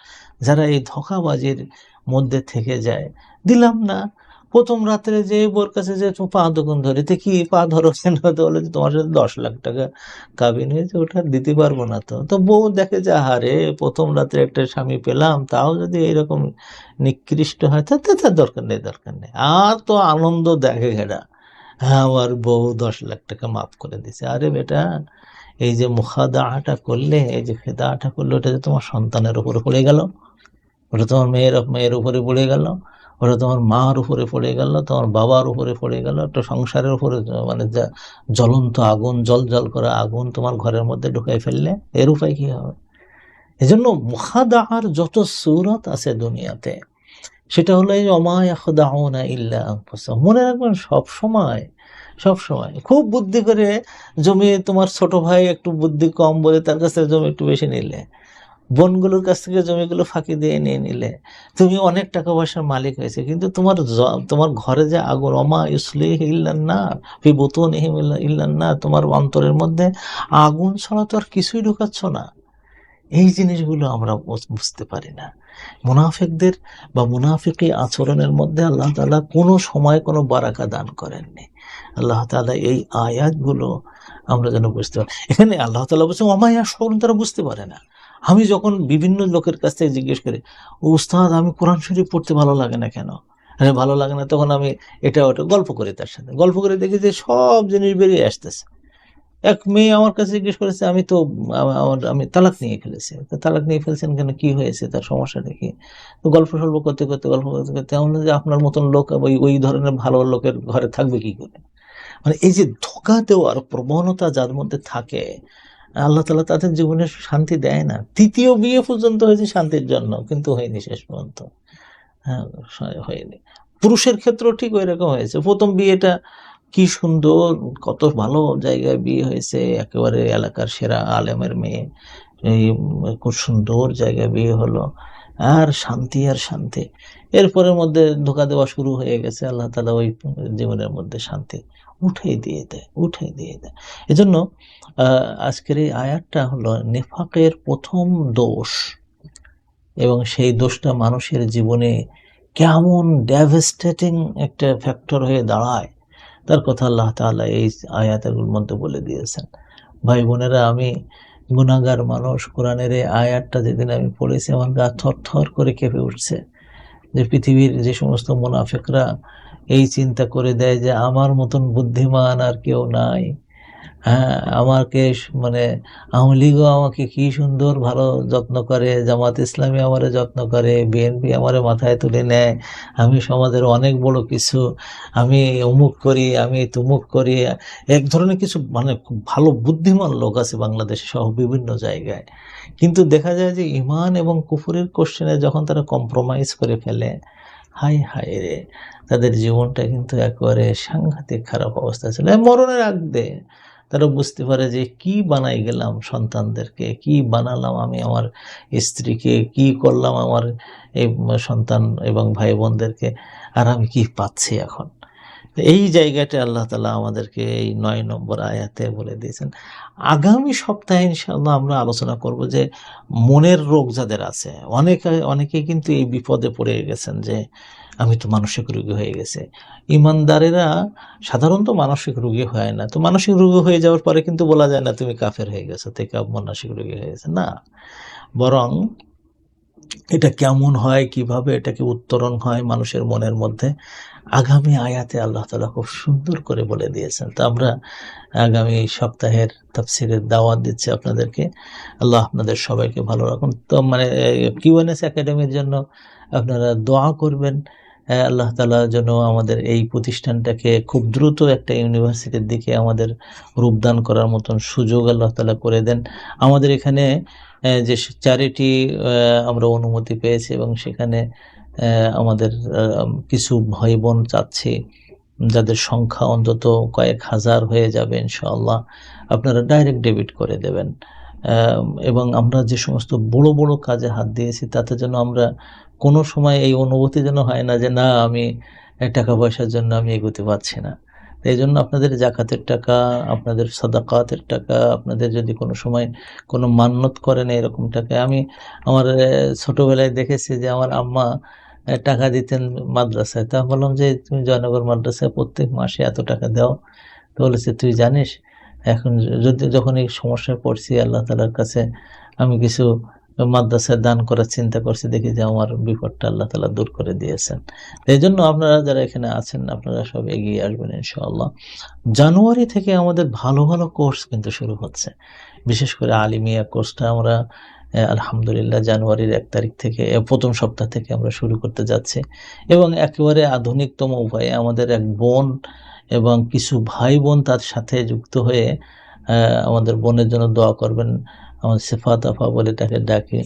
যারা এই ধোঁকাবাজির মধ্যে থেকে যায়। দিলাম না, প্রথম রাত্রে যে বোর কাছে যে পা দোকান ধরে, তো কি পা ধরো কেন, তো বলে যে তোমার সাথে 10 লাখ টাকা কাবিন হয়েছে, ওটা দিতে পারবো না। তো তো বউ দেখে যে হারে প্রথম রাত্রে একটা স্বামী পেলাম, তাও যদি এইরকম নিকৃষ্ট হয়, তা দরকার নেই, দরকার নেই। আর তো আনন্দ দেখে ঘেরা, হ্যাঁ আমার বউ 10 লাখ টাকা মাফ করে দিছে। আরে বেটা, এই যে মুখাদাটা করলে, এই যে খেদাটা করলে, ওটা যে তোমার সন্তানের উপরে পড়ে গেল, ওটা তোমার মেয়ের উপরে পড়ে গেল, ওটা তোমার মার উপরে পড়ে গেল, তোমার বাবার উপরে পড়ে গেল, একটা সংসারের উপরে, মানে যা জ্বলন্ত আগুন, জল করা আগুন তোমার ঘরের মধ্যে ঢুকাই ফেললে, এর উপায় কি হবে? এজন্য মুখাদার যত সূরত আছে দুনিয়াতে, সেটা হলো এই ওমা ইয়াখদাউনা ইল্লা আনফুসাহুম। মনে রাখবেন সব সময় সব সময় খুব বুদ্ধি করে জমি, তোমার ছোট ভাই একটু বুদ্ধি কম বলে তার কাছ থেকে জমি একটু বেশি নিলে, বোনগুলোর কাছ থেকে জমিগুলো ফাঁকি দিয়ে নিয়ে নিলে, তুমি অনেক টাকা পয়সার মালিক হয়েছে, কিন্তু তোমার ঘরে যে আগুন, অমা ইসলিহ ইল্লান্নার ফি বুতুনিহিম ইল্লান্নার, তোমার অন্তরের মধ্যে আগুন ছাড়া তো আর কিছুই ঢুকাচ্ছ না। এই জিনিসগুলো আমরা বুঝতে পারি না। মুনাফিকদের বা মুনাফিকি আচরণের মধ্যে আল্লাহ তাআলা কোনো সময় কোনো বারাকা দান করেননি। আল্লাহ তাআলা এই আয়াতগুলো আমরা যেন বুঝতে পারি। এখানে আল্লাহ তাআলা বলছেন ওমা ইয়াশউরুন, তারা বুঝতে পারে না। আমি যখন বিভিন্ন লোকের কাছ থেকে জিজ্ঞেস করি, উস্তাদ আমি কোরআন শরীফ পড়তে ভালো লাগে না কেন? আরে ভালো লাগে না, তখন আমি এটা ওটা গল্প করি, তার সাথে গল্প করে দেখি যে সব জিনিস বেরিয়ে আসতেছে। এক মেয়ে আমার কাছে জিজ্ঞেস করেছে, আমি তালাক নিয়ে ফেলেছি। তো তালাক নিয়ে ফেলছেন কেন, কি হয়েছে, তার সমস্যাটা কি? তো গল্প করতে করতে এমন যে আপনার মতন লোক ওই ধরনের ভালো লোকের ঘরে থাকবে কি করে? মানে এই যে ধোঁকা দেওয়ার প্রবণতা যার মধ্যে থাকে, আল্লাহ তাআলা তাদের জীবনে শান্তি দেয় না। তৃতীয় বিয়ে পর্যন্ত হয়েছে শান্তির জন্য, কিন্তু হয়নি শেষ পর্যন্ত। হ্যাঁ, হয়নি। পুরুষের ক্ষেত্রেও ঠিক ওই রকম হয়েছে। প্রথম বিয়েটা কি সুন্দর, কত ভালো জায়গায় বিয়ে হয়েছে, একেবারে এলাকার সেরা আলেমের মেয়ে, এই খুব সুন্দর জায়গায় বিয়ে হলো, আর শান্তি আর শান্তি। এরপরের মধ্যে ধোঁকা দেওয়া শুরু হয়ে গেছে, আল্লাহ তাআলা ওই জীবনের মধ্যে শান্তি উঠাই দিয়ে দেয়। এজন্য আজকের এই আয়াতটা হলো নিফাকের প্রথম দোষ, এবং সেই দোষটা মানুষের জীবনে কেমন ডেভাস্টেটিং একটা ফ্যাক্টর হয়ে দাঁড়ায়, তার কথা আল্লাহ তাআলা এই আয়াতের মধ্যে বলে দিয়েছেন। ভাই বোনেরা, আমি গুনাহগার মানুষ। কোরআনের এই আয়াতটা যেদিন আমি পড়েছি, আমার গা থরথর করে কেঁপে উঠছে, যে পৃথিবীর যে সমস্ত মুনাফিকরা এই চিন্তা করে দেয় যে আমার মতন বুদ্ধিমান আর কেউ নাই। হ্যাঁ, আমাকে মানে আওয়ামী লীগও আমাকে কি সুন্দর ভালো যত্ন করে, জামাত ইসলামী আমারে যত্ন করে, বিএনপি আমারে মাথায় তুলে নেয়, আমি সমাজের অনেক বড় কিছু, আমি অমুক করি, আমি তুমুক করি। এক ধরনের কিছু মানে খুব ভালো বুদ্ধিমান লোক আছে বাংলাদেশে সহ বিভিন্ন জায়গায়, কিন্তু দেখা যায় যে ইমান এবং কুফরের কোশ্চেনে যখন তারা কম্প্রোমাইজ করে ফেলে, হায় হায় রে, তাদের জীবনটা কিন্তু একেবারে সাংঘাতিক খারাপ অবস্থা ছিল। মরণের আগ দিয়ে তারা বুঝতে পারে যে কি বানাই গেলাম সন্তানদেরকে, কি বানালাম আমি আমার স্ত্রীকে, কি করলাম আমার এই সন্তান এবং ভাই বোনদেরকে, আর আমি কি পাচ্ছি এখন। এই জায়গাটা আল্লাহ তাআলা আমাদেরকে এই 9 নম্বর আয়াতে বলে দিয়েছেন। আগামী সপ্তাহে ইনশাআল্লাহ আমরা আলোচনা করব যে মনের রোগ যাদের আছে, অনেকে কিন্তু এই বিপদে পড়ে গেছেন যে আমি তো মানসিক রোগী হয়ে গেছে। ইমানদারেরা সাধারণত মানসিক রোগী হয় না। তো মানসিক রোগী হয়ে যাওয়ার পরে কিন্তু বলা যায় না তুমি কাফের হয়ে গেছো, থেকে মানসিক রোগী হয়ে গেছে না, বরং এটা কেমন হয়, কিভাবে এটাকে উত্তরণ হয় মানুষের মনের মধ্যে, আগামী আয়াতে আল্লাহ তাআলা খুব সুন্দর করে বলে দিয়েছেন। তো আমরা আগামী সপ্তাহের তাফসীরের দাওয়াত দিচ্ছি আপনাদেরকে। আল্লাহ আপনাদের সবাইকে ভালো রাখুন। তো মানে কিউএনএস একাডেমির জন্য আপনারা দোয়া করবেন, আল্লাহ তাআলা যেন আমাদের এই প্রতিষ্ঠানটাকে খুব দ্রুত একটা ইউনিভার্সিটির দিকে আমাদের রূপদান করার মতন সুযোগ আল্লাহ তাআলা করে দেন। আমাদের এখানে যে চ্যারিটি আমরা অনুমতি পেয়েছি, এবং সেখানে আমাদের কিছু ভাই বোন চাচ্ছি যাদের সংখ্যা অন্তত কয়েক হাজার হয়ে যাবে ইনশাআল্লাহ, আপনারা ডাইরেক্ট ডেবিট করে দেবেন। এবং আমরা যে সমস্ত বড় বড় কাজে হাত দিয়েছি, তাতে যেন আমরা কোনো সময় এই অনুভূতি যেন হয় না যে না, আমি টাকা পয়সার জন্য আমি এগোতে পারছি না। এই জন্য আপনাদের জাকাতের টাকা, আপনাদের সাদাকাতের টাকা, আপনাদের যদি কোনো সময় কোনো মান্যত করেন এরকম টাকা, আমি আমার ছোটবেলায় দেখেছি যে আমার আম্মা টাকা দিতেন মাদ্রাসায়। তা বললাম যে তুমি জয়নগর মাদ্রাসায় প্রত্যেক মাসে এত টাকা দাও। তো বলেছে তুই জানিস, এখন যখন এই সমস্যায় পড়ছি, আল্লাহ তাআলার কাছে আমি কিছু মাদ্রাসায় দান করার চিন্তা করছি, দেখি যে আমার বিপদটা আল্লাহ তাআলা দূর করে দিয়েছেন। এই জন্য আপনারা যারা এখানে আছেন, আপনারা সব এগিয়ে আসবেন ইনশাআল্লাহ। জানুয়ারি থেকে আমাদের ভালো ভালো কোর্স কিন্তু শুরু হচ্ছে, বিশেষ করে আলিমিয়া কোর্সটা আমরা আলহামদুলিল্লাহ জানুয়ারির 1 তারিখ থেকে, প্রথম সপ্তাহ থেকে আমরা শুরু করতে যাচ্ছি, এবং একেবারে আধুনিকতম উপায়ে আমাদের এক বোন এবং কিছু ভাই বোন তার সাথে যুক্ত হয়ে আমাদের বোনের জন্য দোয়া করবেন। আমার সিফাত আফা বলে তাকে ডাকে,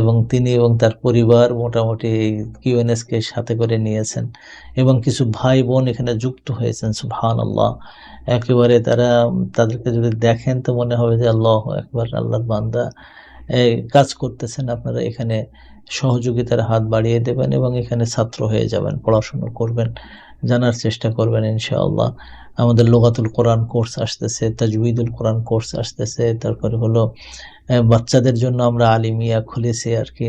এবং তিনি এবং তার পরিবার মোটামুটি কিউএনএস কে সাথে করে নিয়েছেন এবং কিছু ভাই বোন এখানে যুক্ত হয়েছেন। সুবহানাল্লাহ! একেবারে তাদেরকে যদি দেখেন তো মনে হবে যে আল্লাহু আকবার, আল্লাহর বান্দা কাজ করতেছেন। আপনারা এখানে সহযোগিতার হাত বাড়িয়ে দেবেন এবং এখানে ছাত্র হয়ে যাবেন, পড়াশোনা করবেন, জানার চেষ্টা করবেন ইনশাআল্লাহ। আমাদের লুগাতুল কোরআন কোর্স আসতেছে, তাজউীদুল কোরআন কোর্স আসতেছে। তারপরে হলো বাচ্চাদের জন্য আমরা আলিমিয়া খুলেছি আরকি,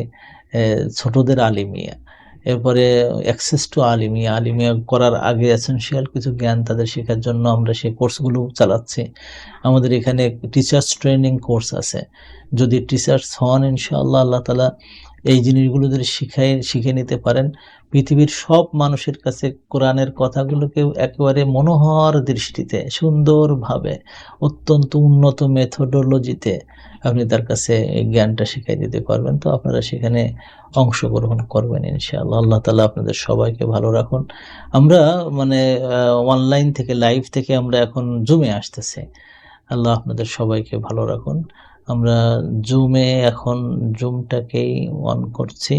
ছোটদের আলিমিয়া। এরপরে অ্যাক্সেস টু আলিমিয়া, আলিমিয়া করার আগে এসেনশিয়াল কিছু জ্ঞান তাদের শেখার জন্য আমরা সেই কোর্সগুলো চালাচ্ছি। আমাদের এখানে টিচার্স ট্রেনিং কোর্স আছে। যদি টিচার্স হন ইনশাআল্লাহ, আল্লাহ তাআলা এই জিনিসগুলো যদি শিখে নিতে পারেন, পৃথিবীর সব মানুষের কাছে কোরআনের কথাগুলোকে একেবারে মনোহর দৃষ্টিতে সুন্দরভাবে অত্যন্ত উন্নত মেথোডোলজিতে আপনি তার কাছে এই জ্ঞানটা শিখাই দিতে পারবেন। তো আপনারা সেখানে অংশগ্রহণ করবেন ইনশাআল্লাহ। আল্লাহ তাআলা আপনাদের সবাইকে ভালো রাখুন। আমরা মানে অনলাইন থেকে লাইভ থেকে আমরা এখন জুমে আসতেছি। আল্লাহ আপনাদের সবাইকে ভালো রাখুন। আমরা জুমে এখন জুমটাকেই অন করছি।